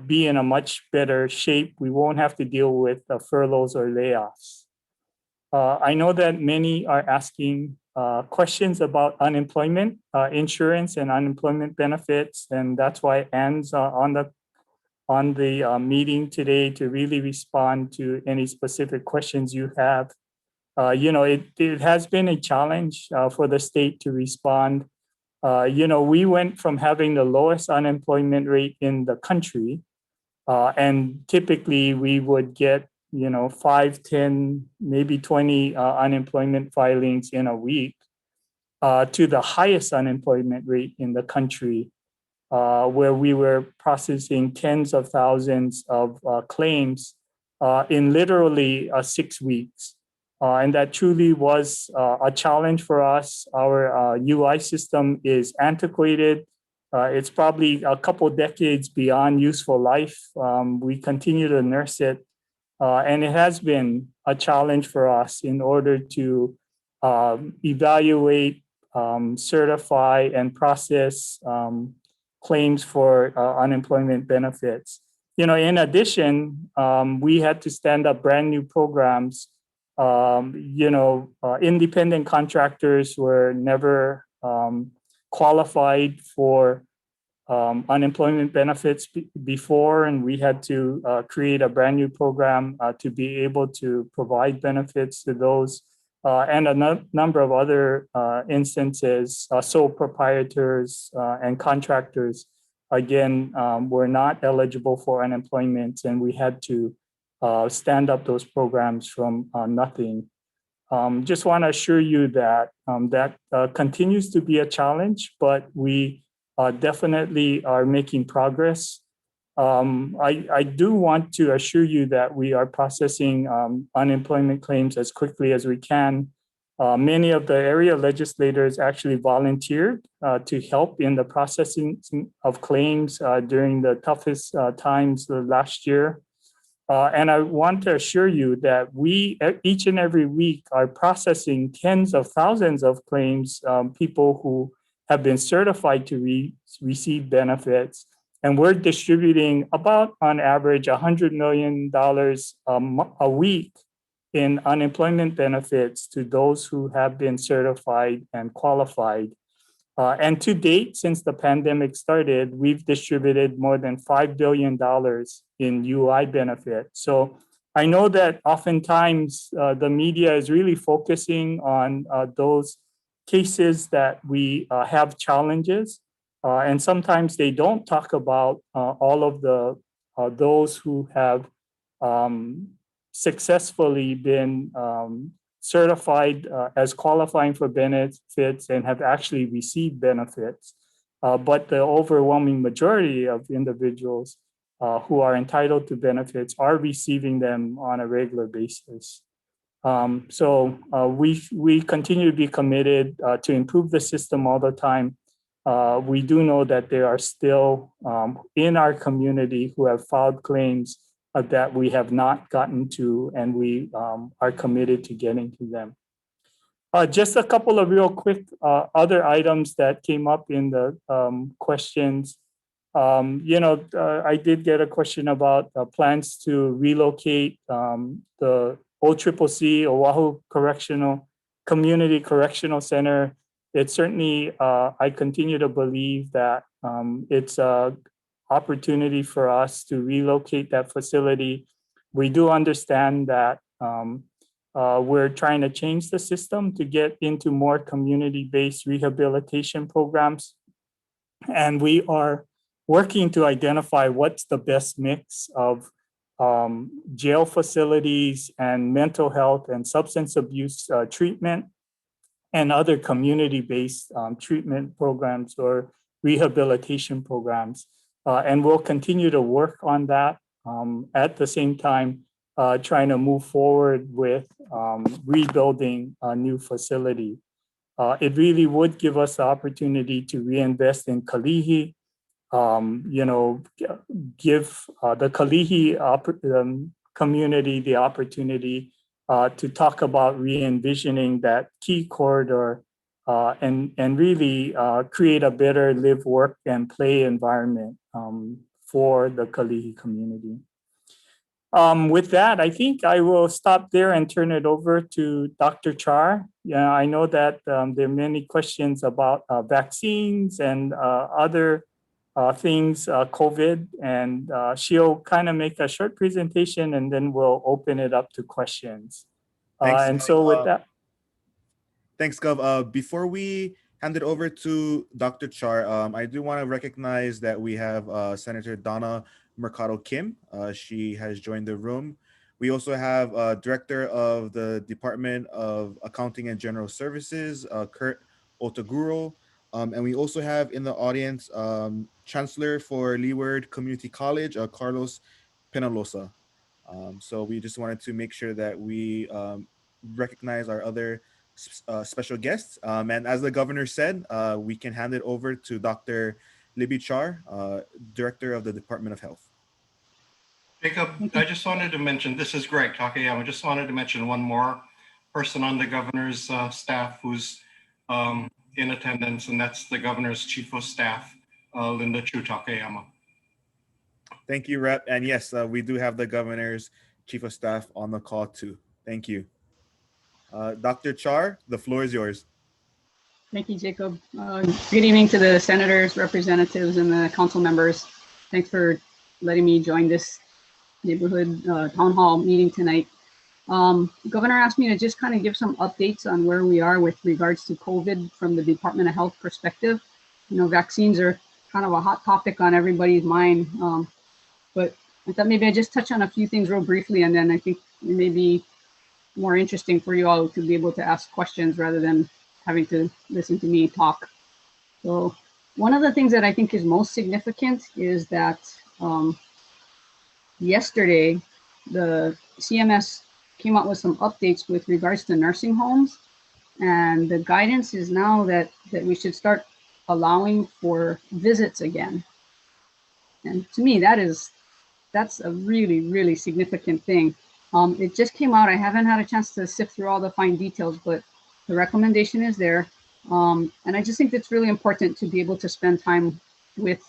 be in a much better shape. We won't have to deal with furloughs or layoffs. I know that many are asking questions about unemployment insurance and unemployment benefits. And that's why Anne's on the meeting today to really respond to any specific questions you have. You know, it has been a challenge for the state to respond. You know, we went from having the lowest unemployment rate in the country, and typically we would get, you know, 5, 10, maybe 20 unemployment filings in a week, to the highest unemployment rate in the country, where we were processing tens of thousands of claims in literally 6 weeks. And that truly was a challenge for us. Our UI system is antiquated. It's probably a couple decades beyond useful life. We continue to nurse it. And it has been a challenge for us in order to evaluate, certify, and process claims for unemployment benefits. You know, in addition, we had to stand up brand new programs. You know, independent contractors were never qualified for unemployment benefits before, and we had to create a brand new program to be able to provide benefits to those, and a number of other instances. Sole proprietors and contractors, again, were not eligible for unemployment, and we had to stand up those programs from nothing. Just want to assure you that that continues to be a challenge, but we definitely are making progress. I do want to assure you that we are processing unemployment claims as quickly as we can. Many of the area legislators actually volunteered to help in the processing of claims during the toughest times last year. And I want to assure you that we, each and every week, are processing tens of thousands of claims, people who have been certified to receive benefits. And we're distributing about, on average, $100 million a week in unemployment benefits to those who have been certified and qualified. And to date, since the pandemic started, we've distributed more than $5 billion in UI benefits. So I know that oftentimes the media is really focusing on those cases that we have challenges. And sometimes they don't talk about all of the those who have successfully been certified as qualifying for benefits and have actually received benefits. But the overwhelming majority of individuals who are entitled to benefits are receiving them on a regular basis. So we continue to be committed to improve the system all the time. We do know that there are still in our community who have filed claims that we have not gotten to, and we are committed to getting to them. Just a couple of real quick other items that came up in the questions. I did get a question about plans to relocate the Occccc, Oahu Community Correctional Center. It's certainly, I continue to believe that it's an opportunity for us to relocate that facility. We do understand that we're trying to change the system to get into more community-based rehabilitation programs. And we are working to identify what's the best mix of jail facilities and mental health and substance abuse treatment and other community-based treatment programs or rehabilitation programs. And we'll continue to work on that at the same time, trying to move forward with rebuilding a new facility. It really would give us the opportunity to reinvest in Kalihi, give the Kalihi community the opportunity to talk about re-envisioning that key corridor and really create a better live, work, and play environment for the Kalihi community. With that, I think I will stop there and turn it over to Dr. Char. Yeah, I know that there are many questions about vaccines and other things, COVID, and she'll kind of make a short presentation and then we'll open it up to questions. And so with that. Thanks, Gov. Before we hand it over to Dr. Char, I do want to recognize that we have Senator Donna Mercado Kim. She has joined the room. We also have Director of the Department of Accounting and General Services, Kurt Otaguro. And we also have in the audience Chancellor for Leeward Community College, Carlos Penalosa. So we just wanted to make sure that we recognize our other special guests. And as the governor said, we can hand it over to Dr. Libby Char, Director of the Department of Health. Jacob, I just wanted to mention, this is Greg talking. I just wanted to mention one more person on the governor's staff who's in attendance, and that's the governor's chief of staff, Linda Chu Takayama. Thank you, Rep. And yes, we do have the governor's chief of staff on the call too. Thank you. Dr. Char, the floor is yours. Thank you, Jacob. Good evening to the senators, representatives, and the council members. Thanks for letting me join this neighborhood town hall meeting tonight. Governor asked me to just kind of give some updates on where we are with regards to COVID from the Department of Health perspective. You know, vaccines are kind of a hot topic on everybody's mind, but I thought maybe I just touch on a few things real briefly, and then I think it may be more interesting for you all to be able to ask questions rather than having to listen to me talk. So one of the things that I think is most significant is that yesterday, the CMS came out with some updates with regards to nursing homes. And the guidance is now that we should start allowing for visits again. And to me, that's a really, really significant thing. It just came out. I haven't had a chance to sift through all the fine details, but the recommendation is there. And I just think it's really important to be able to spend time with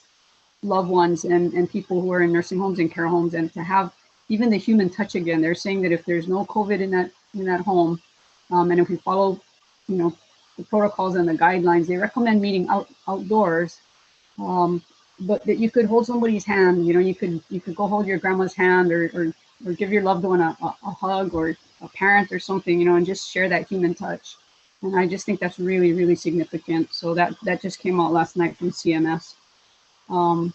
loved ones and people who are in nursing homes and care homes, and to have even the human touch again. They're saying that if there's no COVID in that home, and if we follow, the protocols and the guidelines, they recommend meeting outdoors. But that you could hold somebody's hand. You could go hold your grandma's hand, or give your loved one a hug, or a parent or something, and just share that human touch. And I just think that's really, really significant. So that just came out last night from CMS. I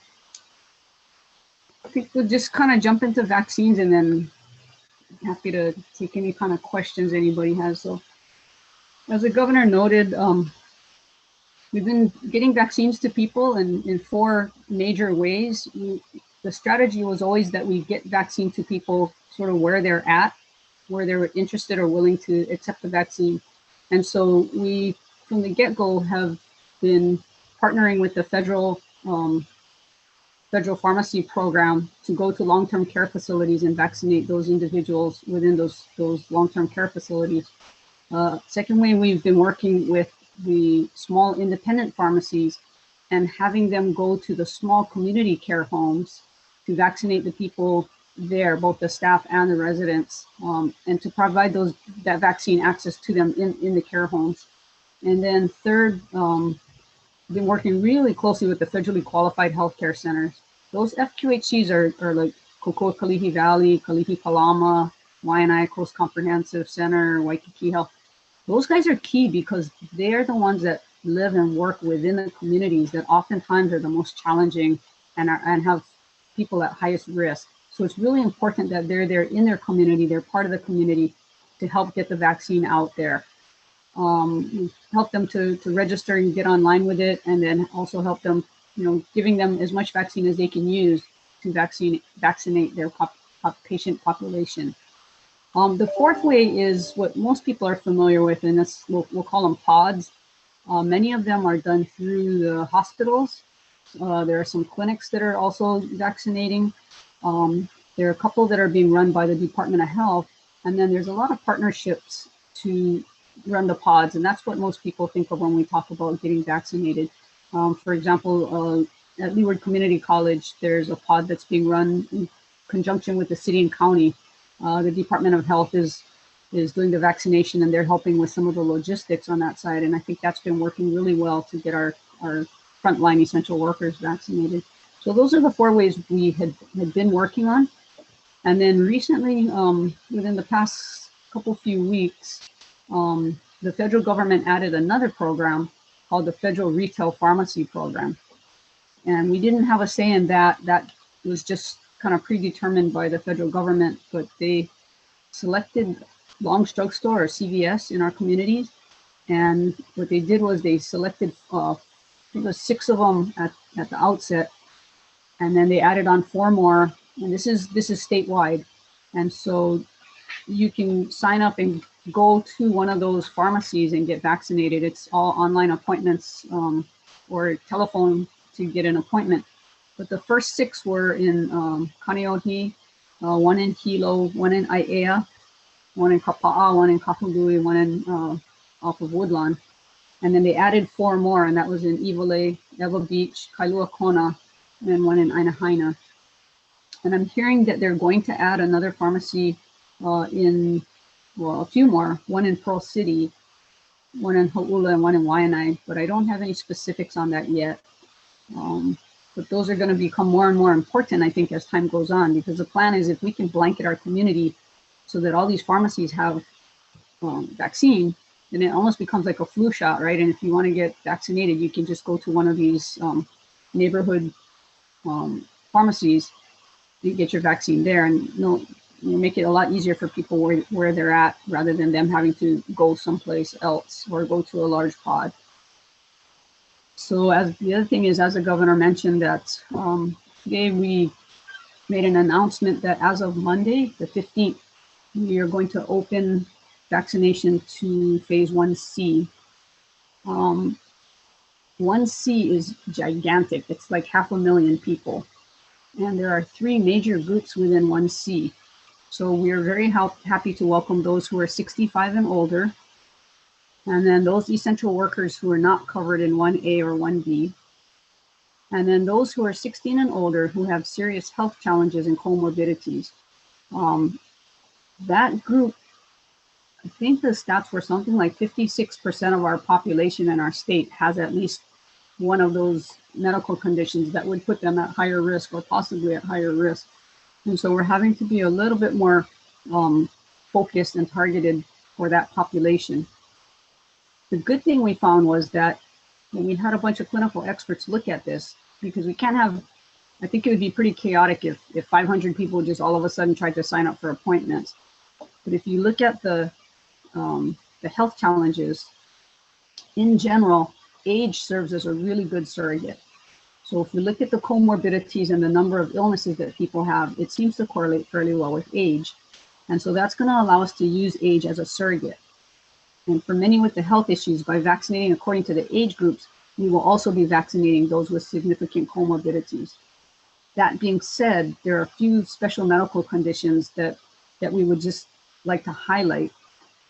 think we'll just kind of jump into vaccines, and then happy to take any kind of questions anybody has. So as the governor noted, we've been getting vaccines to people in 4 major ways. The strategy was always that we get vaccine to people sort of where they're at, where they're interested or willing to accept the vaccine. And so we, from the get-go, have been partnering with the federal pharmacy program to go to long-term care facilities and vaccinate those individuals within those long-term care facilities. Second way, we've been working with the small independent pharmacies and having them go to the small community care homes to vaccinate the people there, both the staff and the residents, and to provide that vaccine access to them in the care homes. And then third, been working really closely with the federally qualified healthcare centers. Those FQHCs are like Kokua Kalihi Valley, Kalihi Palama, Waianae Coast Comprehensive Center, Waikiki Health. Those guys are key because they're the ones that live and work within the communities that oftentimes are the most challenging and have people at highest risk. So it's really important that they're there in their community, they're part of the community to help get the vaccine out there. Help them to register and get online with it, and then also help them, giving them as much vaccine as they can use to vaccinate their patient population. The fourth way is what most people are familiar with, and that's, we'll call them pods. Many of them are done through the hospitals. There are some clinics that are also vaccinating. There are a couple that are being run by the Department of Health, and then there's a lot of partnerships to run the pods, and that's what most people think of when we talk about getting vaccinated. For example, at Leeward Community College, there's a pod that's being run in conjunction with the city and county. The Department of Health is doing the vaccination, and they're helping with some of the logistics on that side, and I think that's been working really well to get our frontline essential workers vaccinated. So those are the 4 ways we had been working on. And then recently, within the past few weeks, the federal government added another program called the Federal Retail Pharmacy Program. And we didn't have a say in that. That was just kind of predetermined by the federal government, but they selected Long's Drug Store or CVS in our communities. And what they did was they selected, I think it was 6 of them at the outset, and then they added on 4 more. And this is statewide. And so you can sign up and go to one of those pharmacies and get vaccinated. It's all online appointments or telephone to get an appointment. But the first 6 were in Kaneohe, 1 in Hilo, 1 in ʻAiea, 1 in Kapa'a, 1 in Kahului, 1 in off of Woodlawn. And then they added 4 more, and that was in Iwalei, Eva Beach, Kailua Kona, and 1 in Ainahaina. And I'm hearing that they're going to add another pharmacy a few more, 1 in Pearl City, 1 in Hau'ula, and 1 in Waianae, but I don't have any specifics on that yet. But those are going to become more and more important, I think, as time goes on, because the plan is if we can blanket our community so that all these pharmacies have vaccine, then it almost becomes like a flu shot, right? And if you want to get vaccinated, you can just go to one of these neighborhood pharmacies, you get your vaccine there, and make it a lot easier for people where they're at, rather than them having to go someplace else or go to a large pod. So as the other thing is, as the governor mentioned, that today we made an announcement that as of Monday, the 15th, we are going to open vaccination to phase 1C. 1C is gigantic. It's like 500,000 people. And there are 3 major groups within 1C. So we are very happy to welcome those who are 65 and older, and then those essential workers who are not covered in 1A or 1B, and then those who are 16 and older who have serious health challenges and comorbidities. That group, I think the stats were something like 56% of our population in our state has at least one of those medical conditions that would put them at higher risk or possibly at higher risk. And so we're having to be a little bit more focused and targeted for that population. The good thing we found was that when we had a bunch of clinical experts look at this, because we can't have, I think it would be pretty chaotic if 500 people just all of a sudden tried to sign up for appointments. But if you look at the health challenges, in general, age serves as a really good surrogate. So if you look at the comorbidities and the number of illnesses that people have, it seems to correlate fairly well with age. And so that's going to allow us to use age as a surrogate. And for many with the health issues, by vaccinating according to the age groups, we will also be vaccinating those with significant comorbidities. That being said, there are a few special medical conditions that we would just like to highlight.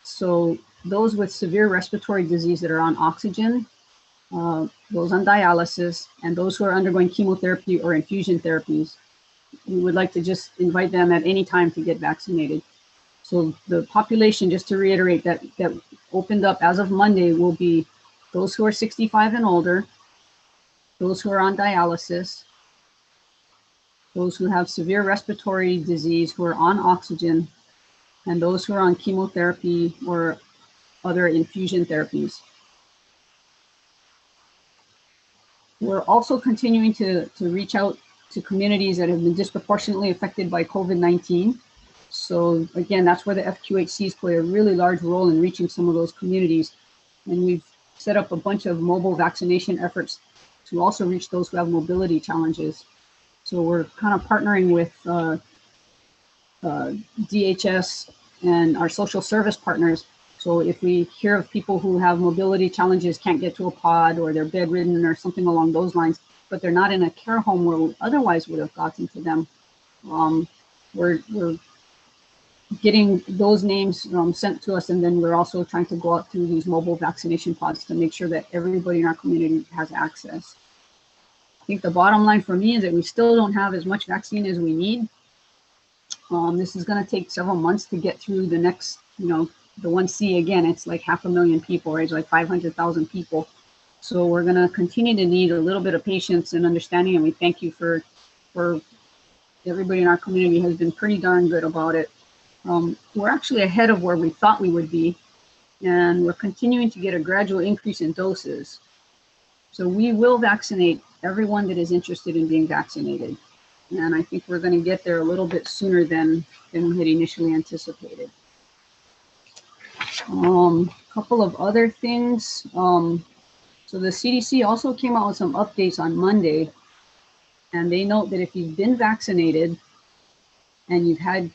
So those with severe respiratory disease that are on oxygen, those on dialysis, and those who are undergoing chemotherapy or infusion therapies, we would like to just invite them at any time to get vaccinated. So the population, just to reiterate, that opened up as of Monday will be those who are 65 and older, those who are on dialysis, those who have severe respiratory disease who are on oxygen, and those who are on chemotherapy or other infusion therapies. We're also continuing to reach out to communities that have been disproportionately affected by COVID-19. So again, that's where the FQHCs play a really large role in reaching some of those communities. And we've set up a bunch of mobile vaccination efforts to also reach those who have mobility challenges. So we're kind of partnering with DHS and our social service partners. So if we hear of people who have mobility challenges, can't get to a pod, or they're bedridden or something along those lines, but they're not in a care home where we otherwise would have gotten to them, we're getting those names sent to us, and then we're also trying to go out through these mobile vaccination pods to make sure that everybody in our community has access. I think the bottom line for me is that we still don't have as much vaccine as we need. This is going to take several months to get through the next, the 1C. Again, it's like 500,000 people, right? It's like 500,000 people. So we're going to continue to need a little bit of patience and understanding, and we thank you for everybody in our community has been pretty darn good about it. We're actually ahead of where we thought we would be, and we're continuing to get a gradual increase in doses. So we will vaccinate everyone that is interested in being vaccinated. And I think we're going to get there a little bit sooner than we had initially anticipated. Couple of other things. So the CDC also came out with some updates on Monday, and they note that if you've been vaccinated and you've had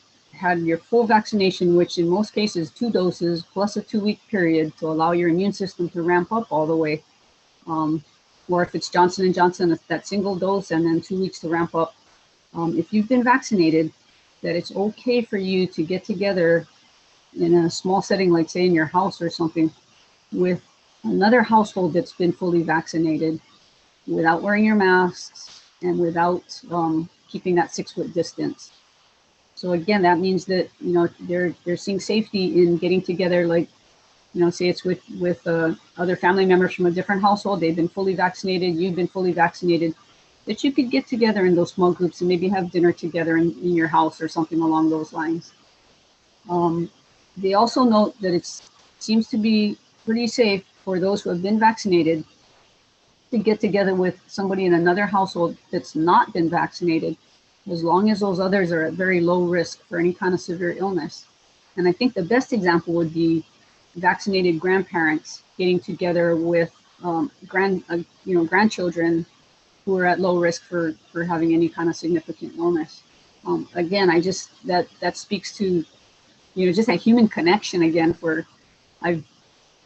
your full vaccination, which in most cases 2 doses plus a 2-week period to allow your immune system to ramp up all the way, or if it's Johnson & Johnson, it's that single dose and then 2 weeks to ramp up. If you've been vaccinated, that it's okay for you to get together in a small setting, like say in your house or something, with another household that's been fully vaccinated, without wearing your masks and without keeping that 6-foot distance. So again, that means that they're seeing safety in getting together, like say it's with other family members from a different household. They've been fully vaccinated, you've been fully vaccinated, that you could get together in those small groups and maybe have dinner together in your house or something along those lines. They also note that it seems to be pretty safe for those who have been vaccinated to get together with somebody in another household that's not been vaccinated, as long as those others are at very low risk for any kind of severe illness. And I think the best example would be vaccinated grandparents getting together with grandchildren who are at low risk for having any kind of significant illness. Again, that speaks to just that human connection again. I've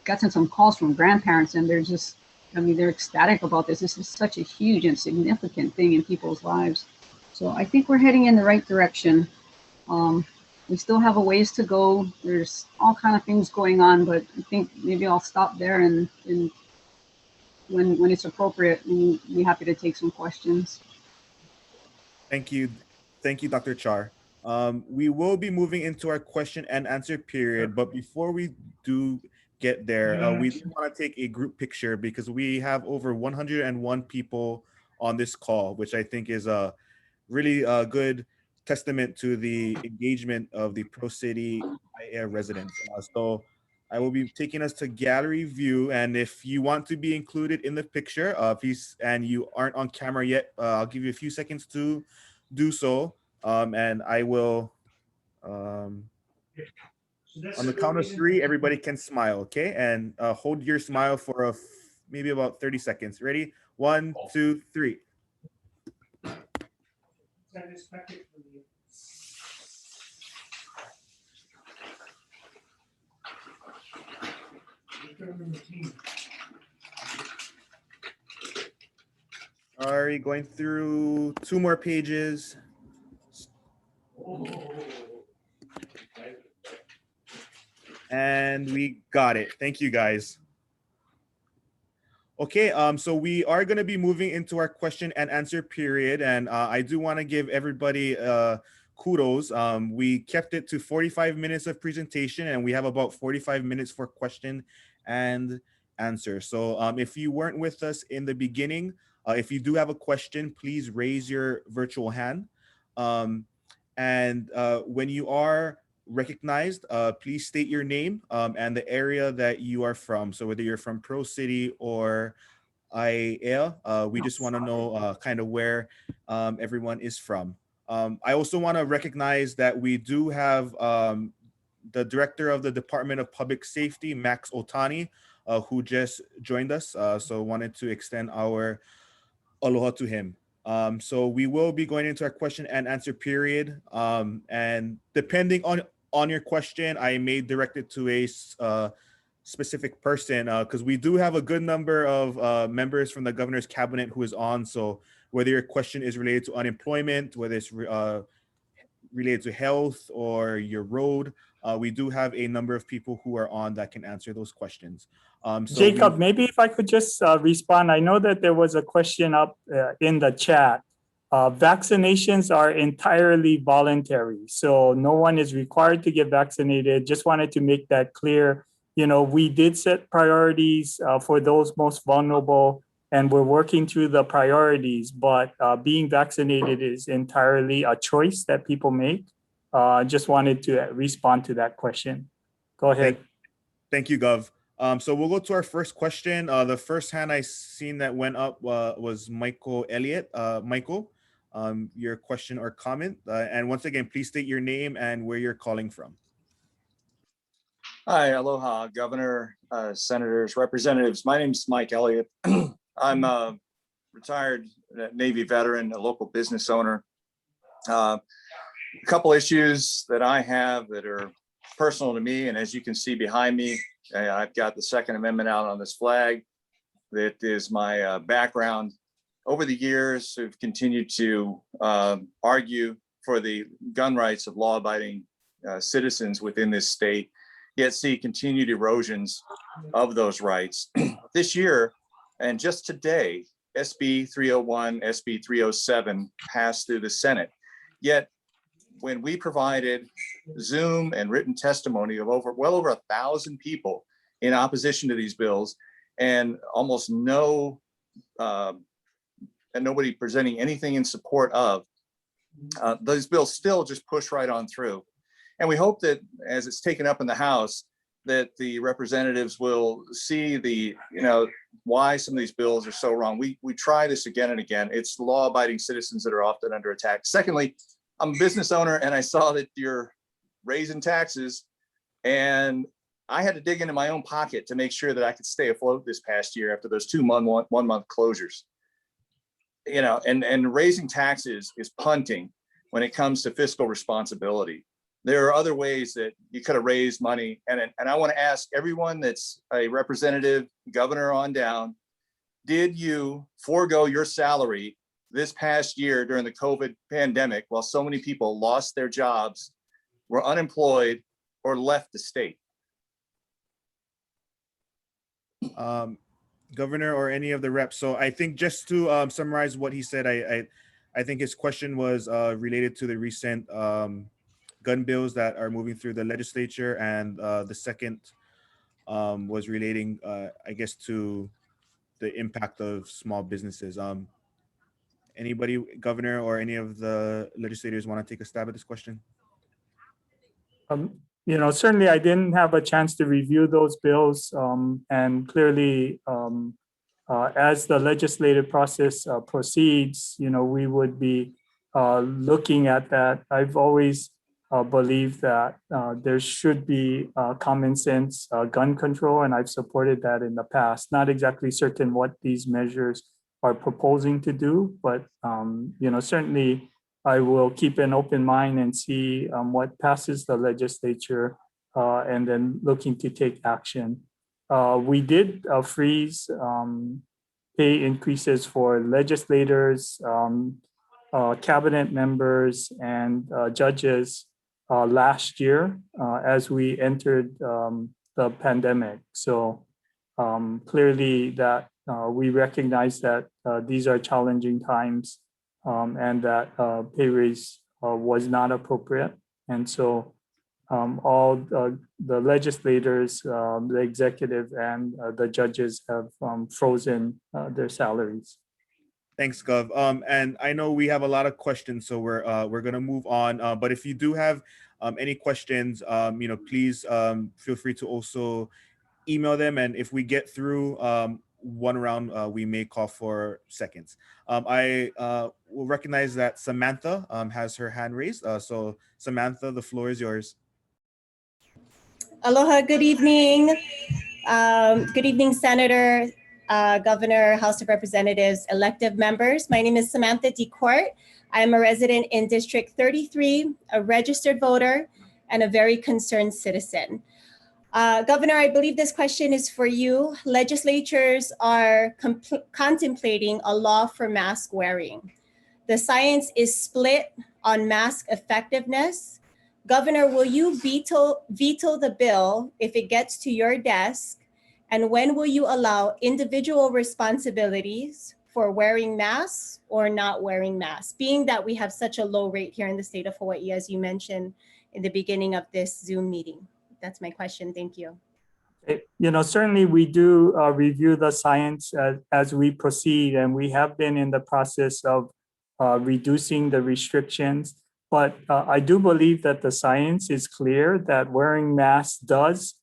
gotten some calls from grandparents, and they're ecstatic about this. This is such a huge and significant thing in people's lives. So I think we're heading in the right direction. We still have a ways to go. There's all kind of things going on, but I think maybe I'll stop there, and when it's appropriate, we'll be happy to take some questions. Thank you, Dr. Char. We will be moving into our question and answer period, but before we do get there, we do want to take a group picture because we have over 101 people on this call, which I think is a really good testament to the engagement of the Pro City ʻAiea residents. So I will be taking us to gallery view, and if you want to be included in the picture, and you aren't on camera yet, I'll give you a few seconds to do so, and I will On the count of three, everybody can smile, okay? And hold your smile for maybe about 30 seconds. Ready? 1, 2, 3. Sorry, going through 2 more pages. And we got it. Thank you, guys. Okay, so we are going to be moving into our question and answer period. And I do want to give everybody kudos. We kept it to 45 minutes of presentation, and we have about 45 minutes for question and answer. So if you weren't with us in the beginning, if you do have a question, please raise your virtual hand. And when you are recognized, please state your name and the area that you are from. So whether you're from Pearl City or ʻAiea, we just want to know kind of where everyone is from. I also want to recognize that we do have the director of the Department of Public Safety, Max Otani, who just joined us. So wanted to extend our aloha to him. So we will be going into our question and answer period. And depending on your question, I may direct it to a specific person because we do have a good number of members from the governor's cabinet who is on. So whether your question is related to unemployment, whether it's related to health or your road, we do have a number of people who are on that can answer those questions. So Jacob, maybe if I could just respond. I know that there was a question up in the chat. Vaccinations are entirely voluntary, so no one is required to get vaccinated. Just wanted to make that clear. You know, we did set priorities for those most vulnerable, and we're working through the priorities, but being vaccinated is entirely a choice that people make. Just wanted to respond to that question. Go ahead. Thank you, Gov. So we'll go to our first question. The first hand I seen that went up was Michael Elliott. Michael, your question or comment. And once again, please state your name and where you're calling from. Hi, aloha, Governor, Senators, Representatives. My name is Mike Elliott. I'm a retired Navy veteran, a local business owner. A couple issues that I have that are personal to me, and as you can see behind me, I've got the Second Amendment out on this flag. That is my background. Over the years, I've continued to argue for the gun rights of law-abiding citizens within this state, yet see continued erosions of those rights. This year, and just today, SB 301, SB 307 passed through the Senate. Yet, when we provided Zoom and written testimony of well over 1,000 people in opposition to these bills, and almost nobody presenting anything in support of, those bills still just push right on through. And we hope that as it's taken up in the House, that the representatives will see the, why some of these bills are so wrong. We try this again and again. It's law-abiding citizens that are often under attack. Secondly, I'm a business owner, and I saw that you're raising taxes, and I had to dig into my own pocket to make sure that I could stay afloat this past year after those 2 month closures. And raising taxes is punting when it comes to fiscal responsibility. There are other ways that you could have raised money, and I want to ask everyone that's a representative, governor on down, did you forego your salary this past year during the COVID pandemic while so many people lost their jobs, were unemployed, or left the state? Governor or any of the reps. So I think just to summarize what he said, I think his question was related to the recent gun bills that are moving through the legislature, and the second was relating, I guess, to the impact of small businesses. Anybody, Governor, or any of the legislators want to take a stab at this question? Certainly I didn't have a chance to review those bills, and clearly, as the legislative process proceeds, we would be looking at that. I've always believe that there should be common sense gun control, and I've supported that in the past. Not exactly certain what these measures are proposing to do, but certainly I will keep an open mind and see what passes the legislature, and then looking to take action. We did freeze pay increases for legislators, cabinet members, and judges last year as we entered the pandemic. So clearly that we recognize that these are challenging times, and that pay raise was not appropriate. And so all the legislators, the executive, and the judges have frozen their salaries. Thanks, Gov. And I know we have a lot of questions, so we're gonna move on. But if you do have any questions, please feel free to also email them. And if we get through one round, we may call for seconds. I will recognize that Samantha has her hand raised. So Samantha, the floor is yours. Aloha, good evening. Good evening, Senator, Governor, House of Representatives, elected members. My name is Samantha DeCourt. I'm a resident in District 33, a registered voter, and a very concerned citizen. Governor, I believe this question is for you. Legislatures are contemplating a law for mask wearing. The science is split on mask effectiveness. Governor, will you veto the bill if it gets to your desk? And when will you allow individual responsibilities for wearing masks or not wearing masks, being that we have such a low rate here in the state of Hawaii, as you mentioned in the beginning of this Zoom meeting? That's my question. Thank you. Certainly we do review the science as we proceed, and we have been in the process of reducing the restrictions. But I do believe that the science is clear that wearing masks does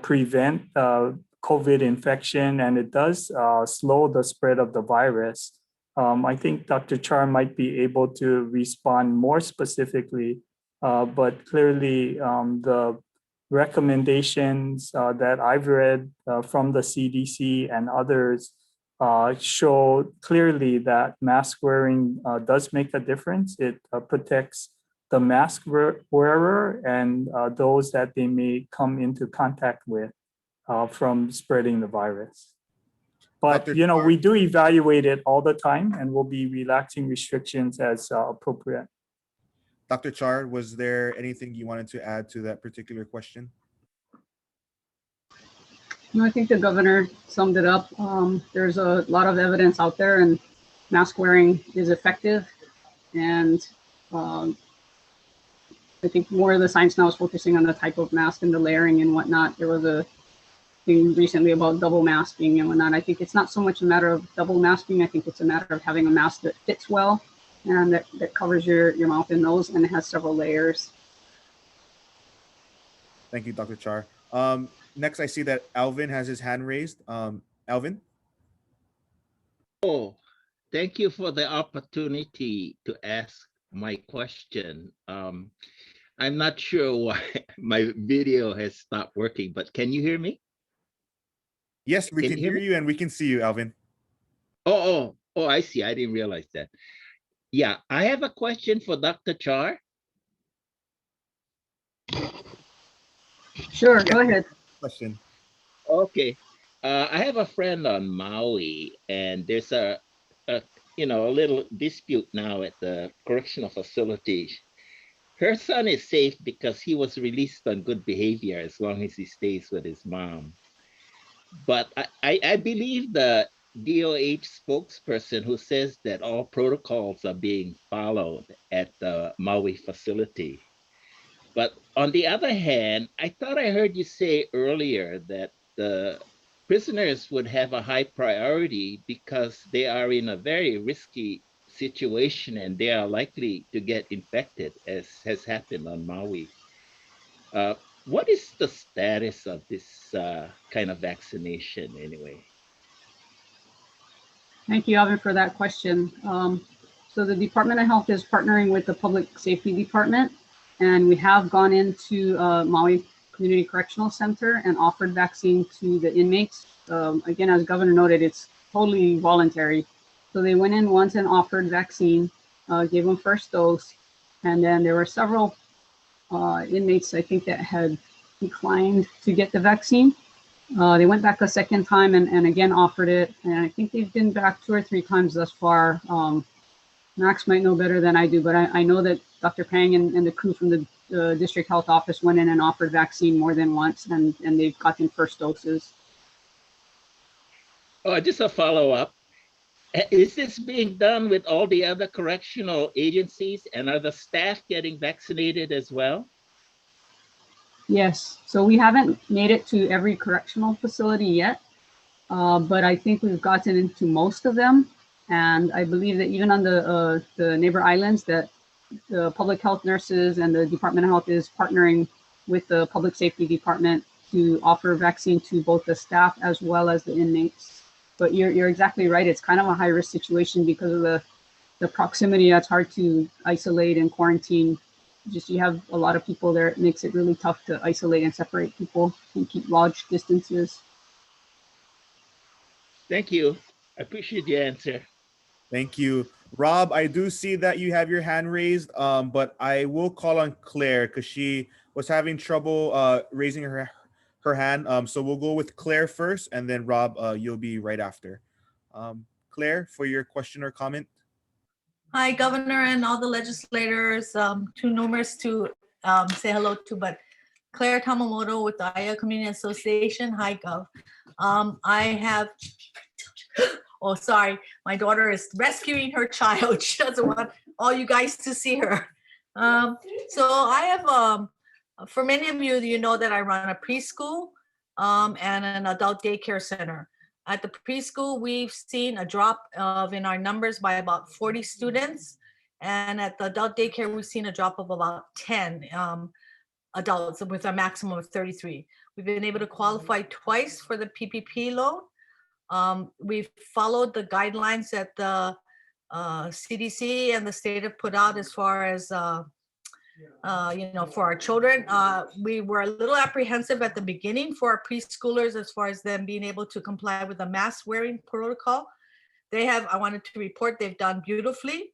prevent COVID infection, and it does slow the spread of the virus. I think Dr. Char might be able to respond more specifically, but clearly the recommendations that I've read from the CDC and others show clearly that mask wearing does make a difference. It protects the mask wearer and those that they may come into contact with from spreading the virus. But we do evaluate it all the time, and we'll be relaxing restrictions as appropriate. Dr. Char, was there anything you wanted to add to that particular question? No, I think the governor summed it up. There's a lot of evidence out there, and mask wearing is effective. And I think more of the science now is focusing on the type of mask and the layering and whatnot. There was a thing recently about double masking and whatnot. I think it's not so much a matter of double masking. I think it's a matter of having a mask that fits well and that covers your mouth and nose, and it has several layers. Thank you, Dr. Char. Next, I see that Alvin has his hand raised. Alvin? Oh, thank you for the opportunity to ask my question. I'm not sure why my video has stopped working, but can you hear me? Yes, we can hear you and we can see you, Alvin. Oh, I see. I didn't realize that. Yeah, I have a question for Dr. Char. Sure, go ahead. Question. Okay. I have a friend on Maui, and there's a little dispute now at the correctional facility. Her son is safe because he was released on good behavior as long as he stays with his mom. But I believe the DOH spokesperson who says that all protocols are being followed at the Maui facility. But on the other hand, I thought I heard you say earlier that the prisoners would have a high priority because they are in a very risky situation and they are likely to get infected, as has happened on Maui. What is the status of this kind of vaccination anyway? Thank you, Alvin, for that question. So the Department of Health is partnering with the Public Safety Department, and we have gone into Maui Community Correctional Center and offered vaccine to the inmates. Again, as Governor noted, it's totally voluntary. So they went in once and offered vaccine, gave them first dose, and then there were several inmates, I think, that had declined to get the vaccine. They went back a second time and again offered it, and I think they've been back 2 or 3 times thus far. Max might know better than I do, but I know that Dr. Pang and the crew from the district health office went in and offered vaccine more than once, and they've gotten first doses. Oh, just a follow-up. Is this being done with all the other correctional agencies, and are the staff getting vaccinated as well? Yes, so we haven't made it to every correctional facility yet, but I think we've gotten into most of them. And I believe that even on the neighbor islands, that the public health nurses and the Department of Health is partnering with the public safety department to offer vaccine to both the staff as well as the inmates. But you're exactly right. It's kind of a high-risk situation because of the proximity. That's hard to isolate and quarantine. Just you have a lot of people there. It makes it really tough to isolate and separate people and keep large distances. Thank you. I appreciate the answer. Thank you. Rob, I do see that you have your hand raised, but I will call on Claire because she was having trouble raising her hand. So we'll go with Claire first, and then Rob, you'll be right after. Claire, for your question or comment. Hi, Governor and all the legislators, too numerous to say hello to, but Claire Tamamoto with the ʻAiea Community Association. Hi, Gov. I have, oh, sorry, my daughter is rescuing her child. She doesn't want all you guys to see her. So I have, for many of you, you know that I run a preschool and an adult daycare center. At the preschool, we've seen a drop in our numbers by about 40 students. And at the adult daycare, we've seen a drop of about 10 adults with a maximum of 33. We've been able to qualify twice for the PPP loan. We've followed the guidelines that the CDC and the state have put out as far as for our children. We were a little apprehensive at the beginning for our preschoolers as far as them being able to comply with the mask wearing protocol. I wanted to report they've done beautifully.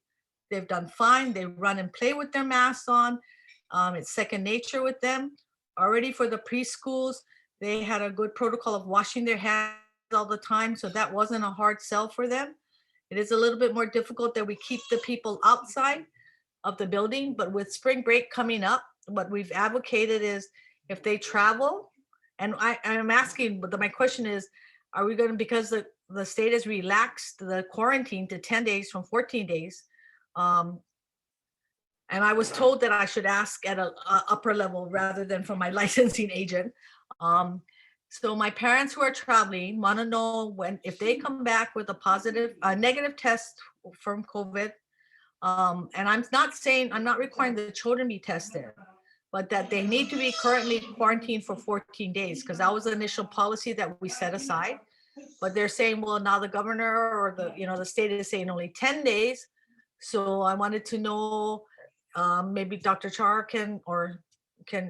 They've done fine. They run and play with their masks on. It's second nature with them. Already for the preschools, they had a good protocol of washing their hands all the time. So that wasn't a hard sell for them. It is a little bit more difficult that we keep the people outside of the building, but with spring break coming up, what we've advocated is if they travel, and I'm asking, but my question is, are we going to, because the state has relaxed the quarantine to 10 days from 14 days, and I was told that I should ask at an upper level rather than from my licensing agent. So my parents who are traveling want to know if they come back with a negative test from COVID. And I'm not requiring the children be tested, but that they need to be currently quarantined for 14 days because that was the initial policy that we set aside. But they're saying, well, now the governor or the state is saying only 10 days. So I wanted to know, maybe Dr. Char can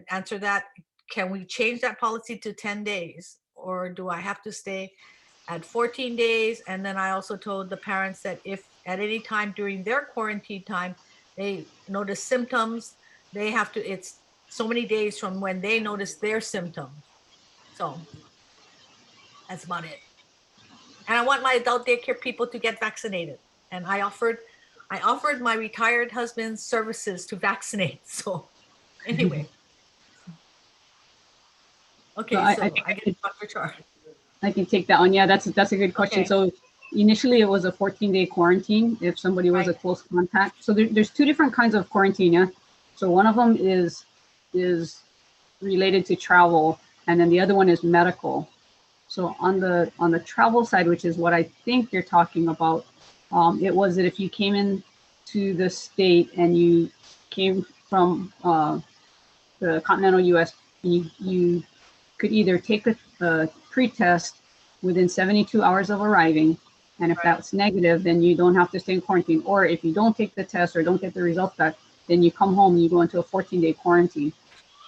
answer that. Can we change that policy to 10 days or do I have to stay at 14 days? And then I also told the parents that if at any time during their quarantine time, they notice symptoms, it's so many days from when they notice their symptoms. So that's about it. And I want my adult daycare people to get vaccinated. And I offered my retired husband's services to vaccinate. So anyway. Okay, so I get Dr. Char. I can take that one. Yeah, that's a good question. Okay. So initially it was a 14-day quarantine if somebody was a close contact. So there's 2 different kinds of quarantine. Yeah? So one of them is related to travel, and then the other one is medical. So on the travel side, which is what I think you're talking about, it was that if you came in to the state and you came from the continental U.S., you could either take a pre-test within 72 hours of arriving, and if that's negative, then you don't have to stay in quarantine. Or if you don't take the test or don't get the results back, then you come home and you go into a 14-day quarantine.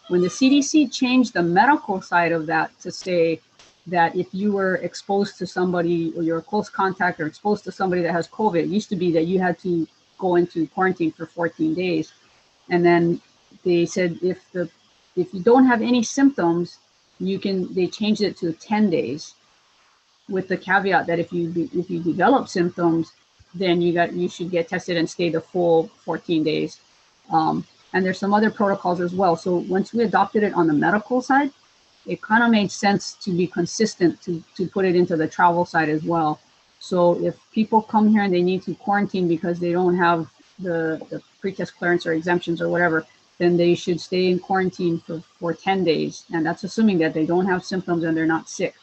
When the CDC changed the medical side of that to say that if you were exposed to somebody or you're a close contact or exposed to somebody that has COVID, it used to be that you had to go into quarantine for 14 days. And then they said if you don't have any symptoms, they changed it to 10 days with the caveat that if you develop symptoms, then you should get tested and stay the full 14 days. And there's some other protocols as well. So once we adopted it on the medical side, it kind of made sense to be consistent to put it into the travel side as well. So if people come here and they need to quarantine because they don't have the pre-test clearance or exemptions or whatever, then they should stay in quarantine for 10 days. And that's assuming that they don't have symptoms and they're not sick.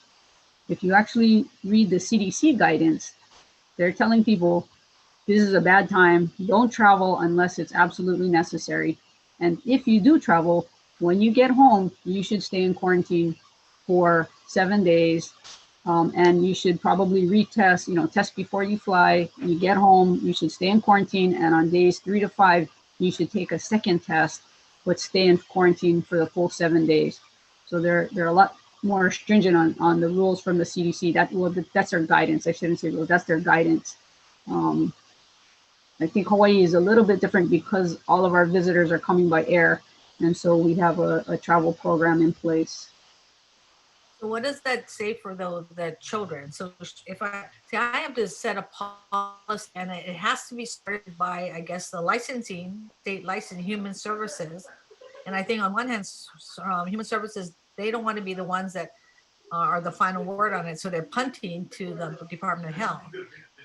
If you actually read the CDC guidance, they're telling people this is a bad time. Don't travel unless it's absolutely necessary. And if you do travel, when you get home, you should stay in quarantine for 7 days. And you should probably retest, test before you fly. You get home, you should stay in quarantine. And on days 3 to 5, you should take a second test, but stay in quarantine for the full 7 days. So they're a lot more stringent on the rules from the CDC. That's their guidance. I shouldn't say rules, that's their guidance. I think Hawaii is a little bit different because all of our visitors are coming by air. And so we have a travel program in place. So what does that say for the children? So if I have to set a policy, and it has to be started by, I guess, the state licensing Human Services. And I think on one hand, Human Services, they don't want to be the ones that are the final word on it. So they're punting to the Department of Health.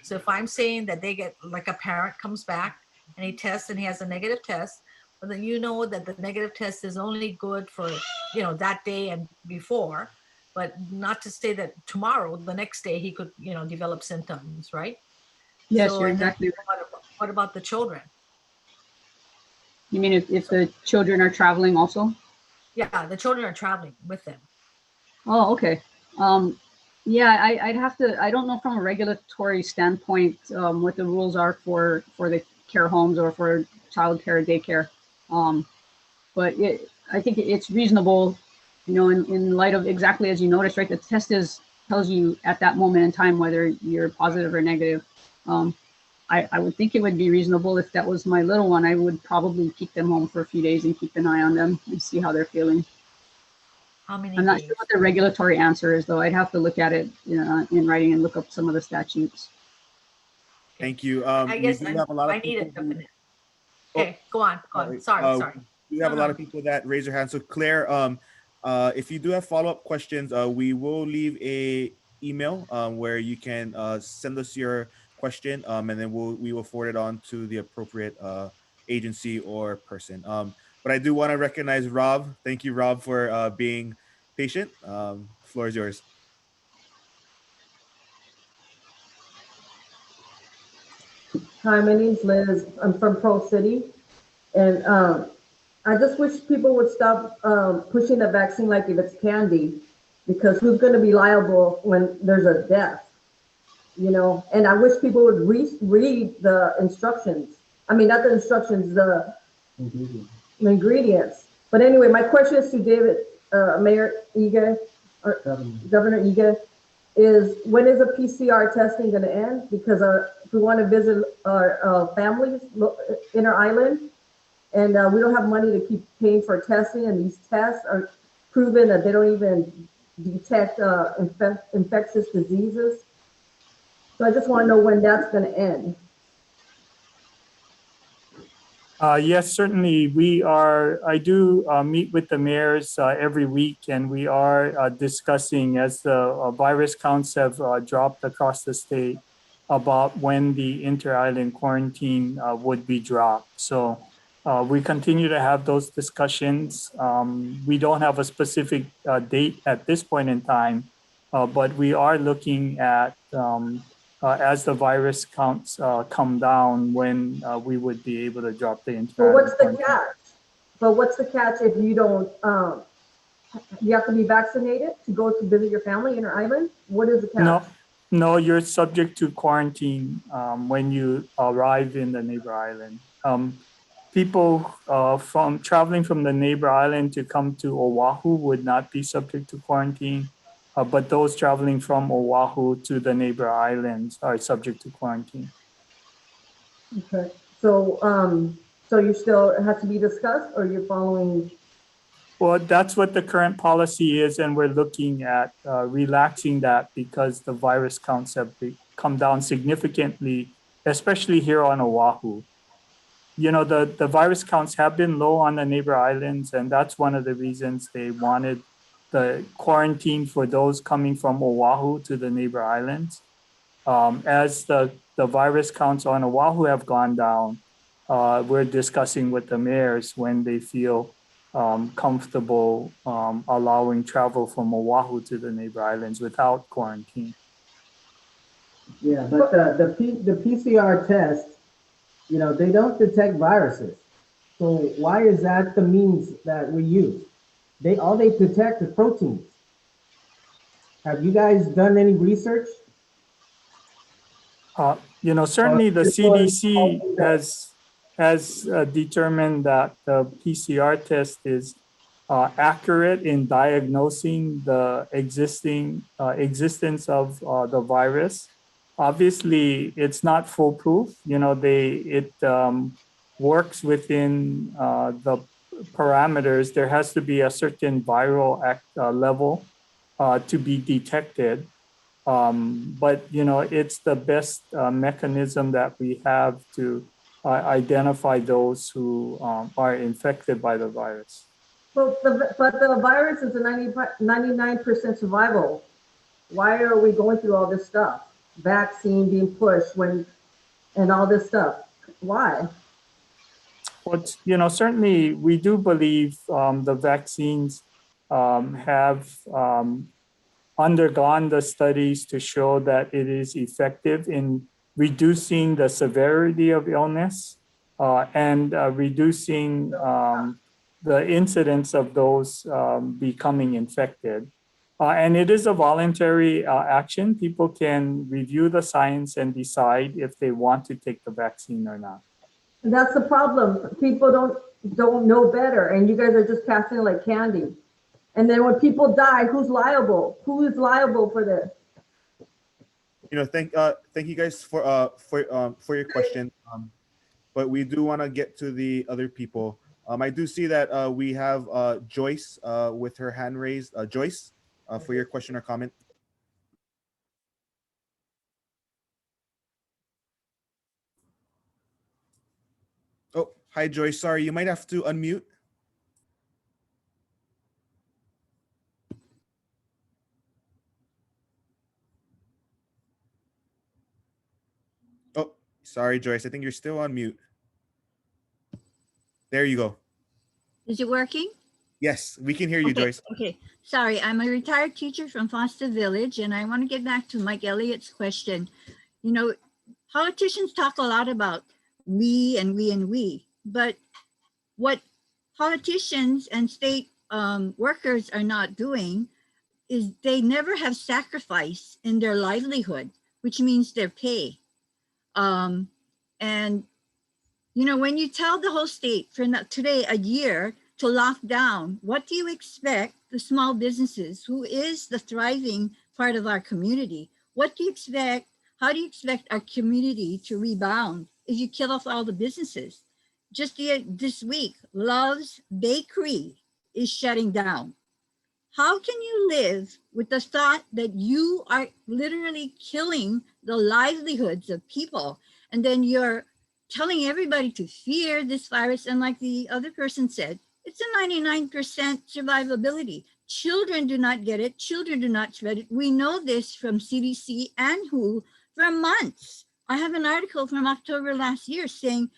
So if I'm saying that they get, like a parent comes back and he tests and he has a negative test, but then that the negative test is only good for, that day and before, but not to say that tomorrow, the next day, he could, develop symptoms, right? Yes, So, you're exactly right. What about the children? You mean if the children are traveling also? Yeah, the children are traveling with them. Oh, okay. Yeah, I'd have to, I don't know from a regulatory standpoint what the rules are for the care homes or for childcare, daycare. But I think it's reasonable, in light of exactly as you noticed, right? The test tells you at that moment in time whether you're positive or negative. I would think it would be reasonable if that was my little one. I would probably keep them home for a few days and keep an eye on them and see how they're feeling. How many I'm not days? sure what the regulatory answer is, though. I'd have to look at it in writing and look up some of the statutes. Thank you. I guess we do have a lot of I need people it. Definitely. Okay, go on. Sorry. We have a lot of people that raise their hands. So Claire, if you do have follow-up questions, we will leave a email where you can send us your question, and then we will forward it on to the appropriate agency or person. But I do want to recognize Rob. Thank you, Rob, for being patient. Floor is yours. Hi, my name's Liz. I'm from Pearl City. And I just wish people would stop pushing the vaccine like if it's candy, because who's going to be liable when there's a death? And I wish people would read the instructions. I mean, not the instructions, the ingredients. But anyway, my question is to David, Mayor ʻAiea, or Governor ʻAiea, is when is the PCR testing going to end? Because if we want to visit our families in our island, and we don't have money to keep paying for testing, and these tests are proven that they don't even detect infectious diseases. So I just want to know when that's going to end. Yes, certainly. I do meet with the mayors every week, and we are discussing as the virus counts have dropped across the state about when the inter-island quarantine would be dropped. So we continue to have those discussions. We don't have a specific date at this point in time, but we are looking at as the virus counts come down, when we would be able to drop the inter-island. But what's the catch? But what's the catch if you don't? You have to be vaccinated to go to visit your family in your island. What is the catch? No, you're subject to quarantine when you arrive in the neighbor island. people from traveling from the neighbor island to come to Oahu would not be subject to quarantine, but those traveling from Oahu to the neighbor islands are subject to quarantine. Okay, so, so you still, it has to be discussed, or you're following? Well, that's what the current policy is, and we're looking at relaxing that because the virus counts have come down significantly, especially here on Oahu. You know, the virus counts have been low on the neighbor islands, and that's one of the reasons they wanted the quarantine for those coming from Oahu to the neighbor islands. As the virus counts on Oahu have gone down, we're discussing with the mayors when they feel comfortable allowing travel from Oahu to the neighbor islands without quarantine. Yeah, but the PCR test, you know, they don't detect viruses. So why is that the means that we use? All they detect is proteins. Have you guys done any research? You know, certainly the CDC has determined that the PCR test is accurate in diagnosing the existence of the virus. Obviously, it's not foolproof. You know, it works within the parameters. There has to be a certain viral level to be detected. But, you know, it's the best mechanism that we have to identify those who are infected by the virus. But the virus is a 99% survival. Why are we going through all this stuff? Vaccine being pushed and all this stuff. Why? Well, you know, certainly we do believe the vaccines have undergone the studies to show that it is effective in reducing the severity of illness and reducing the incidence of those becoming infected. And it is a voluntary action. People can review the science and decide if they want to take the vaccine or not. And that's the problem. People don't know better, and you guys are just passing it like candy. And then when people die, who's liable? Who is liable for this? You know, thank you guys for your question. But we do want to get to the other people. I do see that we have Joyce with her hand raised. Joyce, for your question or comment. Oh, hi Joyce. Sorry, you might have to unmute. Oh, sorry, Joyce. I think you're still on mute. There you go. Is it working? Yes, we can hear you, Okay, Joyce. okay. Sorry, I'm a retired teacher from Foster Village, and I want to get back to Mike Elliott's question. You know, politicians talk a lot about we and we and we, but what politicians and state workers are not doing is they never have sacrifice in their livelihood, which means their pay. And, you know, when you tell the whole state for today, a year to lock down, what do you expect the small businesses, who is the thriving part of our community? What do you expect? How do you expect our community to rebound if you kill off all the businesses? Just this week, Love's Bakery is shutting down. How can you live with the thought that you are literally killing the livelihoods of people, and then you're telling everybody to fear this virus? And like the other person said, it's a 99% survivability. Children do not get it. Children do not spread it. We know this from CDC and WHO for months. I have an article from October last year saying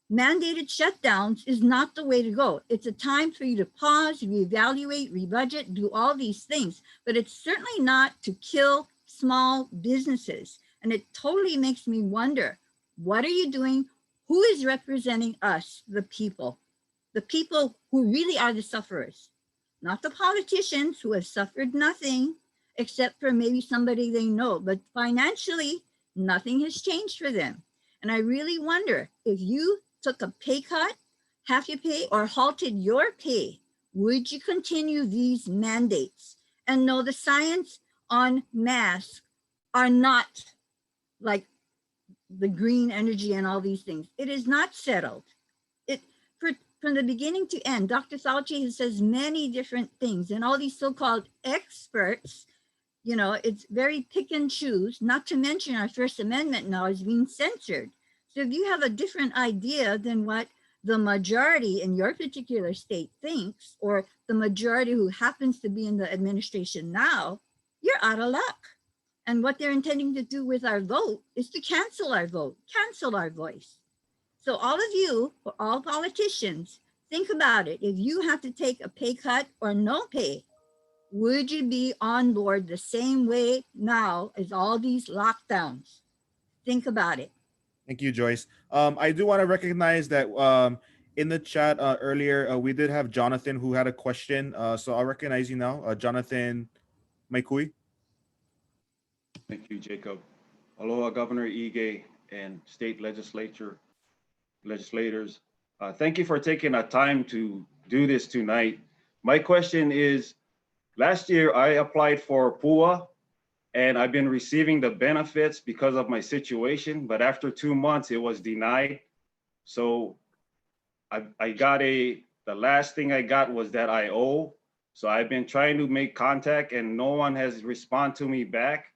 mandated shutdowns is not the way to go. It's a time for you to pause, reevaluate, rebudget, do all these things, but it's certainly not to kill small businesses. And it totally makes me wonder, what are you doing? Who is representing us, the people who really are the sufferers, not the politicians who have suffered nothing except for maybe somebody they know, but financially, nothing has changed for them. And I really wonder, if you took a pay cut, half your pay or halted your pay, would you continue these mandates? And no, the science on masks are not like the green energy and all these things. It is not settled. From the beginning to end, Dr. Fauci says many different things, and all these so-called experts, you know, it's very pick and choose, not to mention our First Amendment now is being censored. So if you have a different idea than what the majority in your particular state thinks, or the majority who happens to be in the administration now, you're out of luck. And what they're intending to do with our vote is to cancel our vote, cancel our voice. So all of you, all politicians, think about it. If you have to take a pay cut or no pay, would you be on board the same way now as all these lockdowns? Think about it. Thank you, Joyce. I do want to recognize that in the chat earlier, we did have Jonathan who had a question. So I'll recognize you now. Jonathan Maikui. Thank you, Jacob. Aloha, Governor Ige and state legislators. Thank you for taking the time to do this tonight. My question is, last year I applied for PUA and I've been receiving the benefits because of my situation, but after 2 months it was denied. So I got the last thing I got was that I owe. So I've been trying to make contact and no one has responded to me back.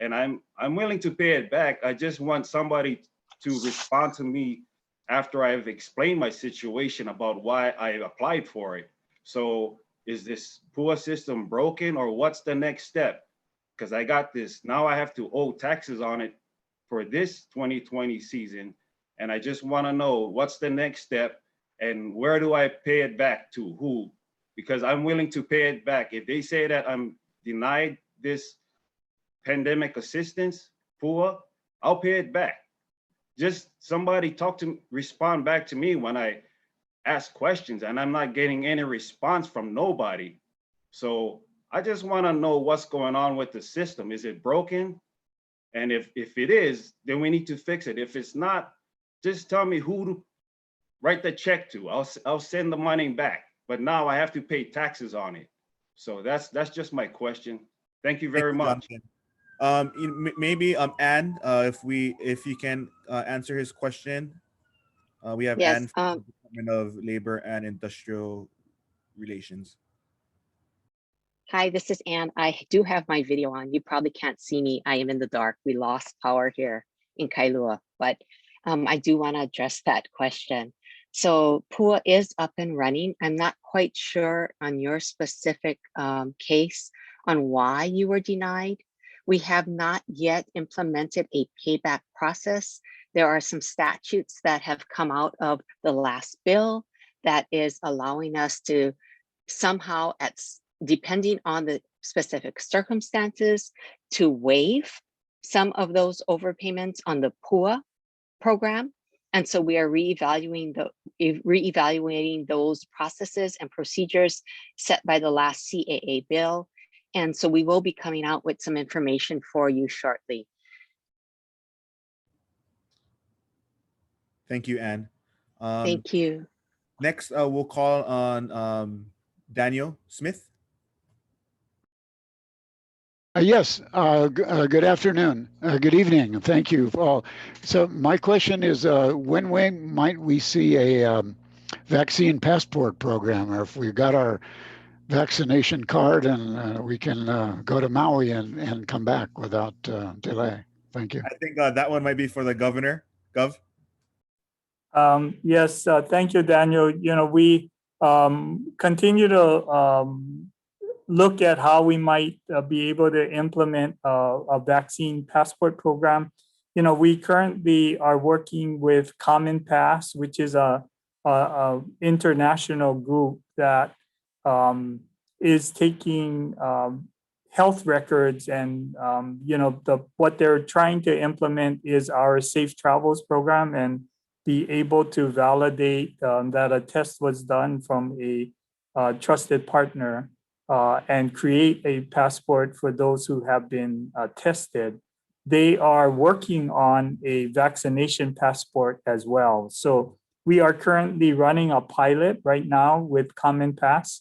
And I'm willing to pay it back. I just want somebody to respond to me after I've explained my situation about why I applied for it. So is this PUA system broken or what's the next step? Because I got this, now I have to owe taxes on it for this 2020 season. And I just wanna know what's the next step and where do I pay it back to who? Because I'm willing to pay it back. If they say that I'm denied this pandemic assistance, PUA, I'll pay it back. Just somebody respond back to me when I ask questions and I'm not getting any response from nobody. So I just want to know what's going on with the system. Is it broken? And if it is, then we need to fix it. If it's not, just tell me who to write the check to. I'll send the money back. But now I have to pay taxes on it. So that's just my question. Thank you very much. Maybe Anne, if you can answer his question. We have Yes, Anne from the Department of Labor and Industrial Relations. Hi, this is Anne. I do have my video on. You probably can't see me. I am in the dark. We lost power here in Kailua, but I do want to address that question. So PUA is up and running. I'm not quite sure on your specific case on why you were denied. We have not yet implemented a payback process. There are some statutes that have come out of the last bill that is allowing us to somehow, depending on the specific circumstances, to waive some of those overpayments on the PUA program. And so we are reevaluating those processes and procedures set by the last CAA bill. And so we will be coming out with some information for you shortly. Thank you, Anne. Thank you. Next, we'll call on Daniel Smith. Yes, good afternoon, good evening, thank you all. So my question is, when might we see a vaccine passport program, or if we've got our vaccination card and we can go to Maui and come back without delay? Thank you. I think that one might be for the governor. Gov? Yes, thank you, Daniel. You know, we continue to look at how we might be able to implement a vaccine passport program. You know, we currently are working with Common Pass, which is a international group that is taking health records, and you know, what they're trying to implement is our Safe Travels program, and be able to validate that a test was done from a trusted partner and create a passport for those who have been tested. They are working on a vaccination passport as well. So We are currently running a pilot right now with Common Pass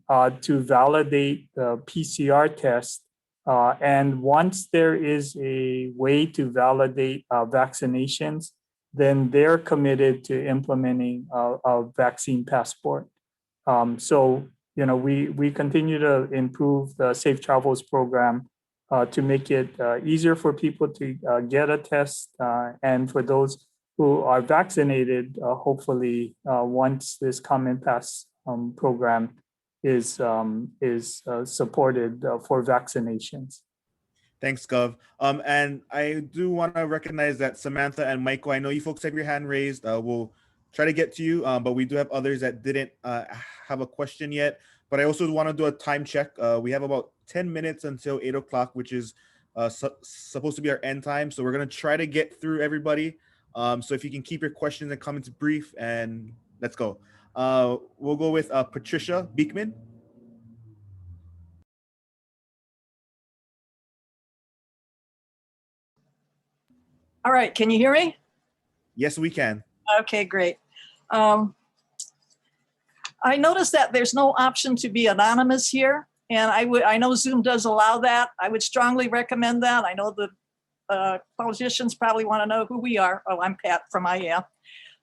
to validate the PCR test. And once there is a way to validate vaccinations, then they're committed to implementing a vaccine passport. So, we continue to improve the Safe Travels program to make it easier for people to get a test, and for those who are vaccinated, hopefully, once this Common Pass program is supported for vaccinations. Thanks, Gov. And I do want to recognize that Samantha and Michael, I know you folks have your hand raised. We'll try to get to you, but we do have others that didn't have a question yet. But I also want to do a time check. We have about 10 minutes until 8 o'clock, which is supposed to be our end time. So we're going to try to get through everybody. So if you can keep your questions and comments brief, and let's go. We'll go with Patricia Beekman. All right, can you hear me? Yes, we can. Okay, great. I noticed that there's no option to be anonymous here, and I know Zoom does allow that. I would strongly recommend that. I know the politicians probably want to know who we are. Oh, I'm Pat from ʻAiea.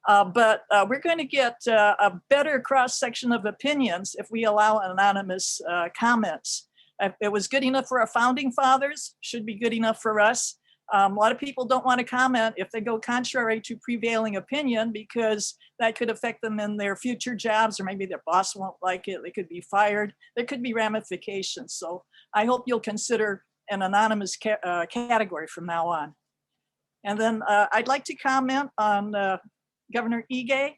But we're going to get a better cross-section of opinions if we allow anonymous comments. It was good enough for our founding fathers, should be good enough for us. A lot of people don't want to comment if they go contrary to prevailing opinion, because that could affect them in their future jobs, or maybe their boss won't like it. They could be fired. There could be ramifications. So I hope you'll consider an anonymous category from now on. And then I'd like to comment on Governor Ige.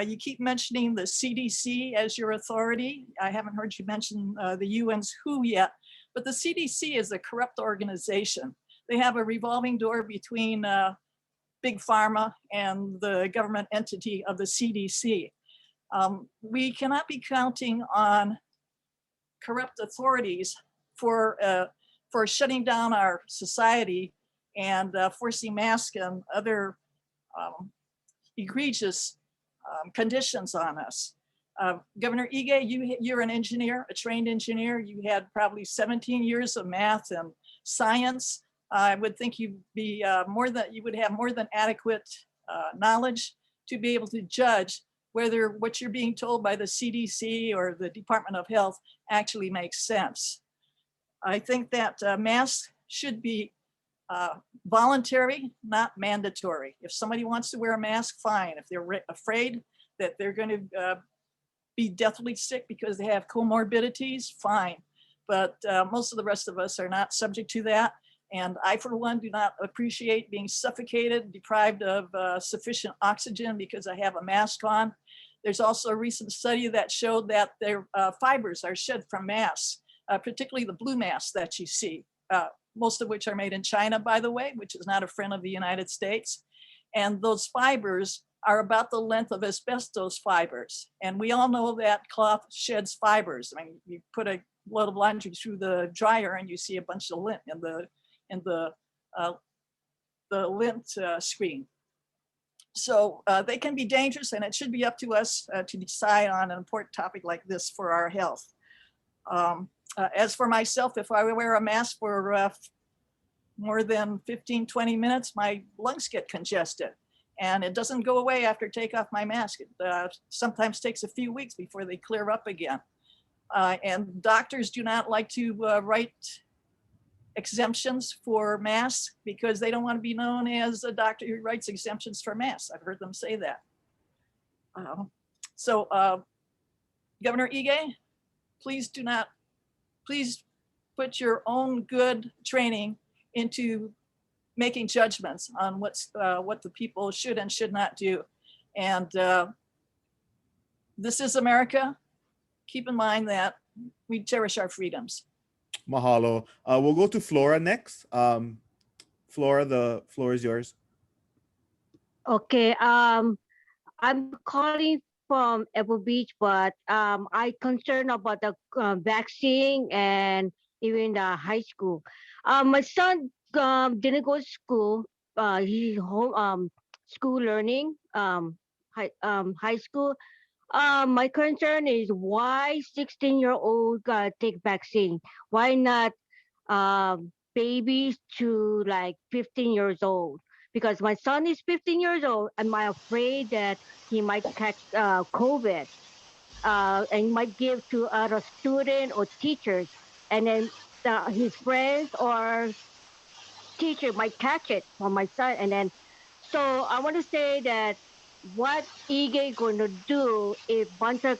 You keep mentioning the CDC as your authority. I haven't heard you mention the UN's WHO yet, but the CDC is a corrupt organization. They have a revolving door between Big Pharma and the government entity of the CDC. We cannot be counting on corrupt authorities for shutting down our society and forcing masks and other egregious conditions on us. Governor Ige, you're an engineer, a trained engineer. You had probably 17 years of math and science. I would think you would have more than adequate knowledge to be able to judge whether what you're being told by the CDC or the Department of Health actually makes sense. I think that masks should be voluntary, not mandatory. If somebody wants to wear a mask, fine. If they're afraid that they're going to be deathly sick because they have comorbidities, fine. But most of the rest of us are not subject to that. And I, for one, do not appreciate being suffocated, deprived of sufficient oxygen because I have a mask on. There's also a recent study that showed that their fibers are shed from masks, particularly the blue masks that you see, most of which are made in China, by the way, which is not a friend of the United States. And those fibers are about the length of asbestos fibers. And we all know that cloth sheds fibers. I mean, you put a load of laundry through the dryer and you see a bunch of lint in the lint screen. So they can be dangerous, and it should be up to us to decide on an important topic like this for our health. As for myself, if I wear a mask for more than 15, 20 minutes, my lungs get congested. And it doesn't go away after I take off my mask. It sometimes takes a few weeks before they clear up again. And doctors do not like to write exemptions for masks because they don't want to be known as a doctor who writes exemptions for masks. I've heard them say that. Governor Ige, please put your own good training into making judgments on what the people should and should not do. And this is America. Keep in mind that we cherish our freedoms. Mahalo. We'll go to Flora next. Flora, the floor is yours. Okay. I'm calling from Apple Beach, but I concerned about the vaccine and even the high school. My son didn't go to school. He's home school learning, high school. My concern is why 16-year-old take vaccine? Why not babies to like 15 years old? Because my son is 15 years old. Am I afraid that he might catch COVID and might give to other student or teachers, and then his friends or teacher might catch it for my son, and then so I want to say that what ʻAiea going to do if bunch of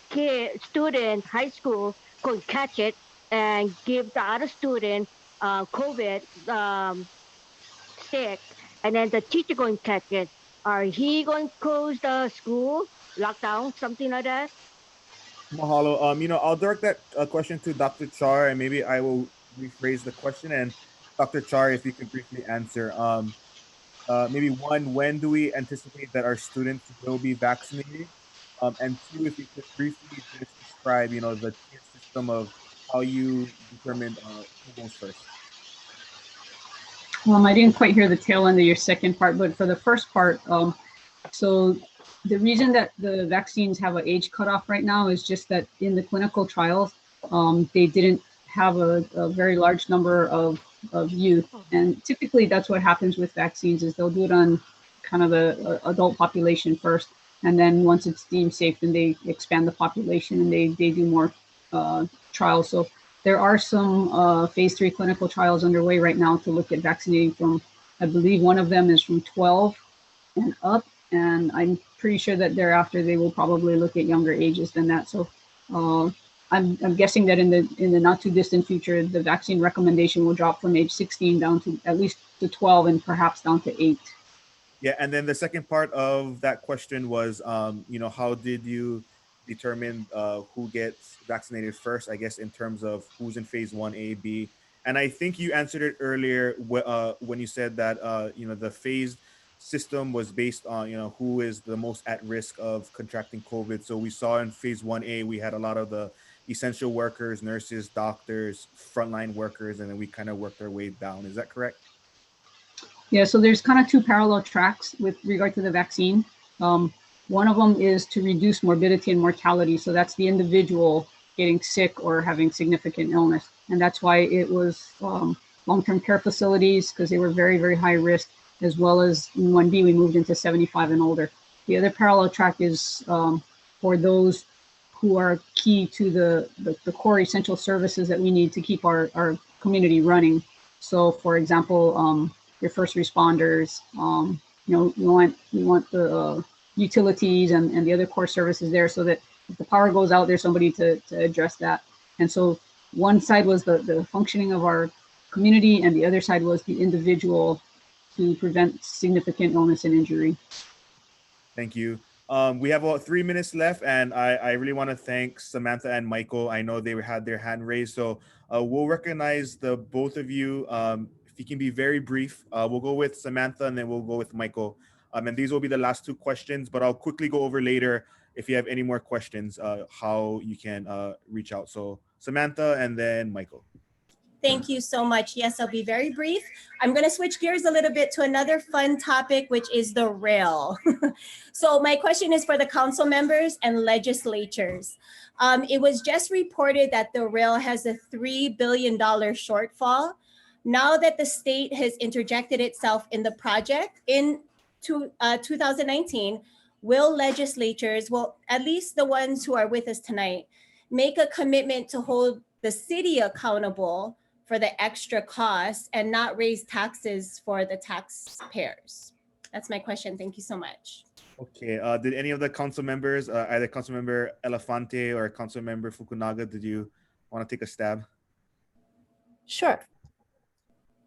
student high school going catch it and give the other student COVID sick, and then the teacher going to catch it? Are he going to close the school, lockdown, something like that? Mahalo. I'll direct that question to Dr. Char, and maybe I will rephrase the question. And Dr. Char, if you could briefly answer. Maybe one, when do we anticipate that our students will be vaccinated? And two, if you could briefly just describe, the tier system of how you determined who goes first. I didn't quite hear the tail end of your second part, but for the first part, so the reason that the vaccines have an age cutoff right now is just that in the clinical trials, they didn't have a very large number of youth. And typically that's what happens with vaccines is they'll do it on kind of the adult population first. And then once it's deemed safe, then they expand the population and they do more trials. So there are some phase 3 clinical trials underway right now to look at vaccinating from, I believe one of them is from 12 and up. And I'm pretty sure that thereafter they will probably look at younger ages than that. So I'm guessing that in the not too distant future, the vaccine recommendation will drop from age 16 down to at least to 12 and perhaps down to 8. Yeah, and then the second part of that question was, how did you determine who gets vaccinated first? I guess in terms of who's in phase 1A, B, and I think you answered it earlier when you said that the phased system was based on who is the most at risk of contracting COVID. So we saw in phase 1A we had a lot of the essential workers, nurses, doctors, frontline workers, and then we kind of worked our way down. Is that correct? Yeah, so there's kind of two parallel tracks with regard to the vaccine. One of them is to reduce morbidity and mortality. So that's the individual getting sick or having significant illness. And that's why it was long-term care facilities, because they were very, very high risk, as well as in 1B, we moved into 75 and older. The other parallel track is for those who are key to the core essential services that we need to keep our community running. So for example, your first responders, we want the utilities and the other core services there so that if the power goes out, there's somebody to address that. And so one side was the functioning of our community, and the other side was the individual to prevent significant illness and injury. Thank you. We have about 3 minutes left, and I really want to thank Samantha and Michael. I know they had their hand raised, so we'll recognize the both of you. If you can be very brief, we'll go with Samantha and then we'll go with Michael. And these will be the last two questions, but I'll quickly go over later if you have any more questions, how you can reach out. So Samantha and then Michael. Thank you so much. Yes, I'll be very brief. I'm going to switch gears a little bit to another fun topic, which is the rail. So my question is for the council members and legislatures. It was just reported that the rail has a $3 billion shortfall. Now that the state has interjected itself in the project in 2019, will legislatures, well, at least the ones who are with us tonight, make a commitment to hold the city accountable for the extra costs and not raise taxes for the taxpayers? That's my question. Thank you so much. Okay. Did any of the council members, either Councilmember Elefante or Councilmember Fukunaga, did you want to take a stab? Sure.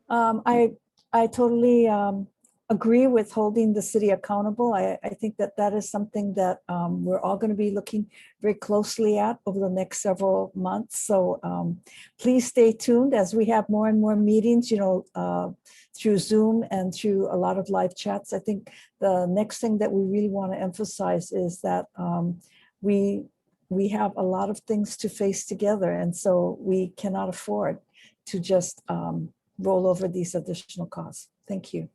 I totally agree with holding the city accountable. I think that is something that we're all going to be looking very closely at over the next several months. So please stay tuned as we have more and more meetings, through Zoom and through a lot of live chats. I think the next thing that we really want to emphasize is that we have a lot of things to face together. And so we cannot afford to just roll over these additional costs. Thank you.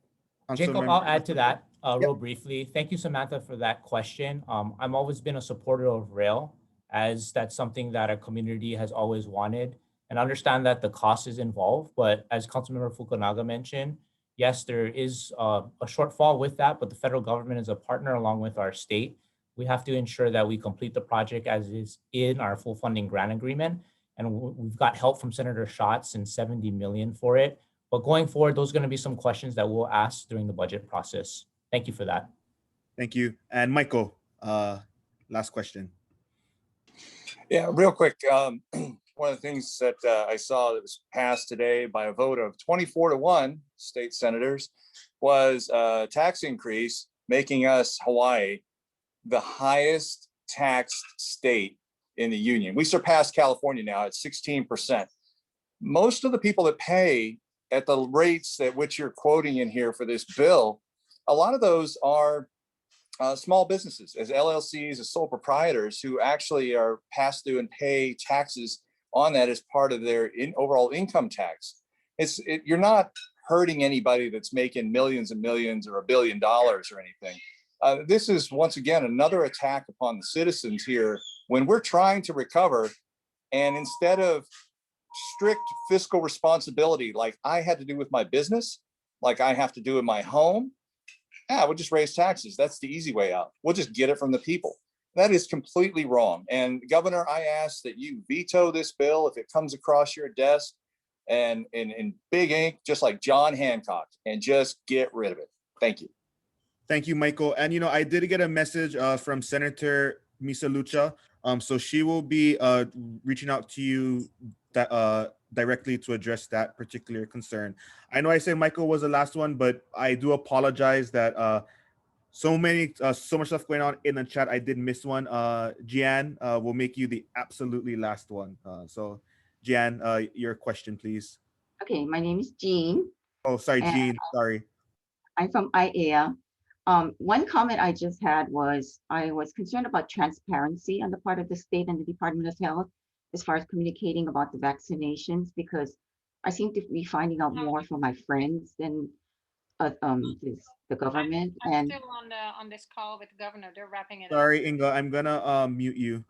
Jacob, I'll add to that. Real briefly, thank you, Samantha, for that question. I've always been a supporter of rail, as that's something that our community has always wanted, and understand that the cost is involved. But as Councilmember Fukunaga mentioned, yes, there is a shortfall with that, but the federal government is a partner along with our state. We have to ensure that we complete the project as is in our full funding grant agreement. And we've got help from Senator Schatz and 70 million for it. But going forward, those are going to be some questions that we'll ask during the budget process. Thank you for that. Thank you. And Michael, last question. Yeah, real quick. One of the things that I saw that was passed today by a vote of 24-1 state senators was a tax increase, making us Hawaii the highest taxed state in the union. We surpassed California now at 16%. Most of the people that pay at the rates at which you're quoting in here for this bill, a lot of those are small businesses, as LLCs, as sole proprietors, who actually are passed through and pay taxes on that as part of their overall income tax. You're not hurting anybody that's making millions and millions or $1 billion or anything. This is, once again, another attack upon the citizens here when we're trying to recover. And instead of strict fiscal responsibility, like I had to do with my business, like I have to do in my home, we'll just raise taxes. That's the easy way out. We'll just get it from the people. That is completely wrong. And Governor, I ask that you veto this bill if it comes across your desk and in big ink, just like John Hancock, and just get rid of it. Thank you. Thank you, Michael. And, you know, I did get a message from Senator Misa Lucha. So she will be reaching out to you directly to address that particular concern. I know I said Michael was the last one, but I do apologize that so much stuff going on in the chat. I did miss one. Jian will make you the absolutely last one. So Jian, your question, please. Okay, my name is Jean. Oh, sorry, Jean. Sorry. I'm from ʻAiea. One comment I just had was I was concerned about transparency on the part of the state and the Department of Health as far as communicating about the vaccinations, because I seem to be finding out more from my friends than the government. I'm still on this call with the governor. They're wrapping it up. Sorry, Inga, I'm gonna mute you.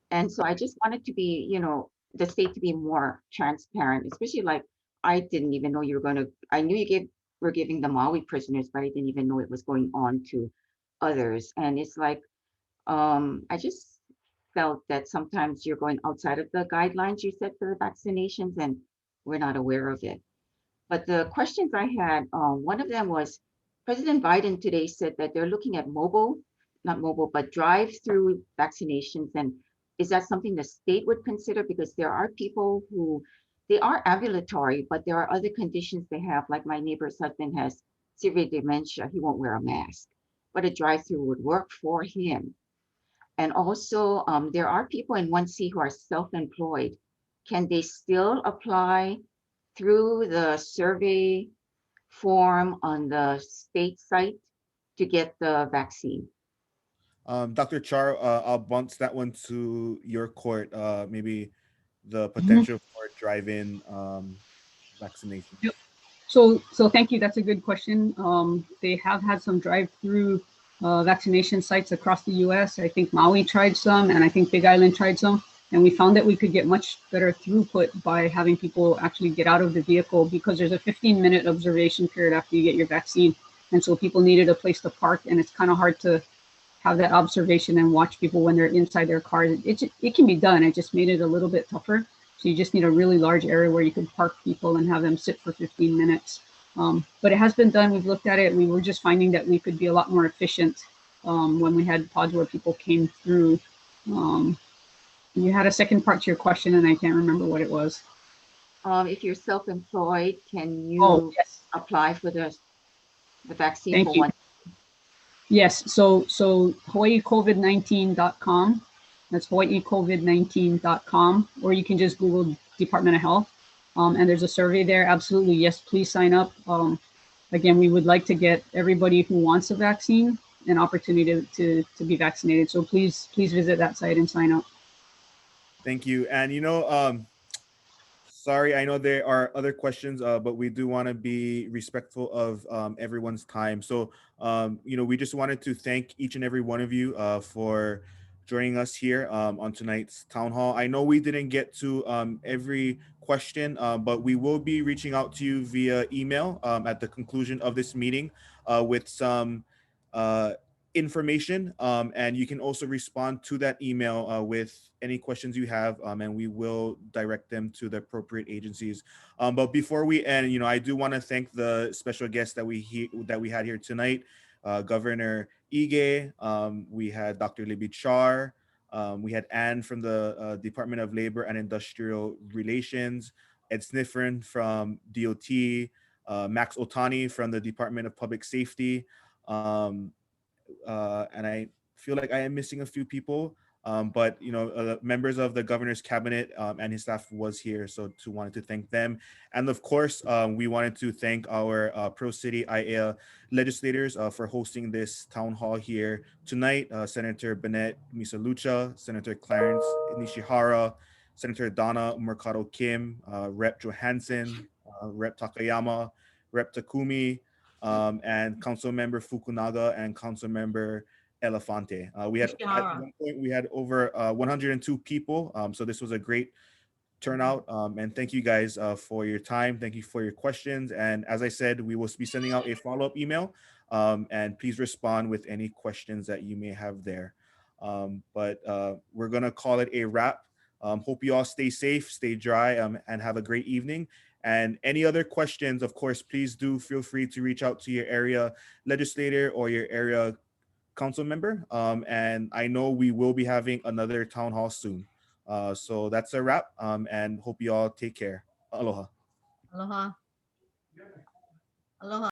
And so I just wanted to be, you know, the state to be more transparent, especially like I didn't even know you were going to, I knew you were giving the Maui prisoners, but I didn't even know it was going on to others. And it's like, I just felt that sometimes you're going outside of the guidelines you set for the vaccinations and we're not aware of it. But the questions I had, one of them was President Biden today said that they're looking at not mobile, but drive-through vaccinations. And is that something the state would consider? Because there are people who, they are ambulatory, but there are other conditions they have, like my neighbor's husband has severe dementia. He won't wear a mask, but a drive-through would work for him. And also, there are people in 1C who are self-employed. Can they still apply through the survey form on the state site to get the vaccine? Dr. Char, I'll bounce that one to your court. Maybe the potential for drive-in vaccination. Yep. So thank you. That's a good question. They have had some drive-through vaccination sites across the U.S. I think Maui tried some, and I think Big Island tried some. And we found that we could get much better throughput by having people actually get out of the vehicle, because there's a 15-minute observation period after you get your vaccine. And so people needed a place to park, and it's kind of hard to have that observation and watch people when they're inside their car. It can be done. It just made it a little bit tougher. So you just need a really large area where you can park people and have them sit for 15 minutes. But it has been done. We've looked at it. We were just finding that we could be a lot more efficient when we had pods where people came through. You had a second part to your question, and I can't remember what it was. If you're self-employed, can you apply for the vaccine? Thank you. Yes, so HawaiiCovid19.com. That's HawaiiCovid19.com, or you can just Google Department of Health. And there's a survey there. Absolutely, yes, please sign up. Again, we would like to get everybody who wants a vaccine an opportunity to be vaccinated. So please visit that site and sign up. Thank you. And you know, Sorry, I know there are other questions, but we do want to be respectful of everyone's time. So, we just wanted to thank each and every one of you for joining us here on tonight's town hall. I know we didn't get to every question, but we will be reaching out to you via email at the conclusion of this meeting with some information, and you can also respond to that email with any questions you have, and we will direct them to the appropriate agencies. But before we end, I do want to thank the special guests that we had here tonight, Governor ʻAiea, we had Dr. Libby Char, we had Anne from the Department of Labor and Industrial Relations, Ed Sniffern from DOT, Max Otani from the Department of Public Safety, and I feel like I am missing a few people, but members of the governor's cabinet and his staff was here, so wanted to thank them. And of course, we wanted to thank our Pro City ʻAiea legislators for hosting this town hall here tonight. Senator Bennett Misalucha, Senator Clarence Nishihara, Senator Donna Mercado Kim, Rep Johansson, Rep Takayama, Rep Takumi, and Councilmember Fukunaga and Councilmember Elefante. We had at one point we had over 102 people, so this was a great turnout. And thank you guys for your time. Thank you for your questions. And as I said, we will be sending out a follow-up email, and please respond with any questions that you may have there. But we're gonna call it a wrap. Hope you all stay safe, stay dry, and have a great evening. And any other questions, of course, please do feel free to reach out to your area legislator or your area council member. And I know we will be having another town hall soon. So that's a wrap, and hope you all take care. Aloha. Aloha. Aloha.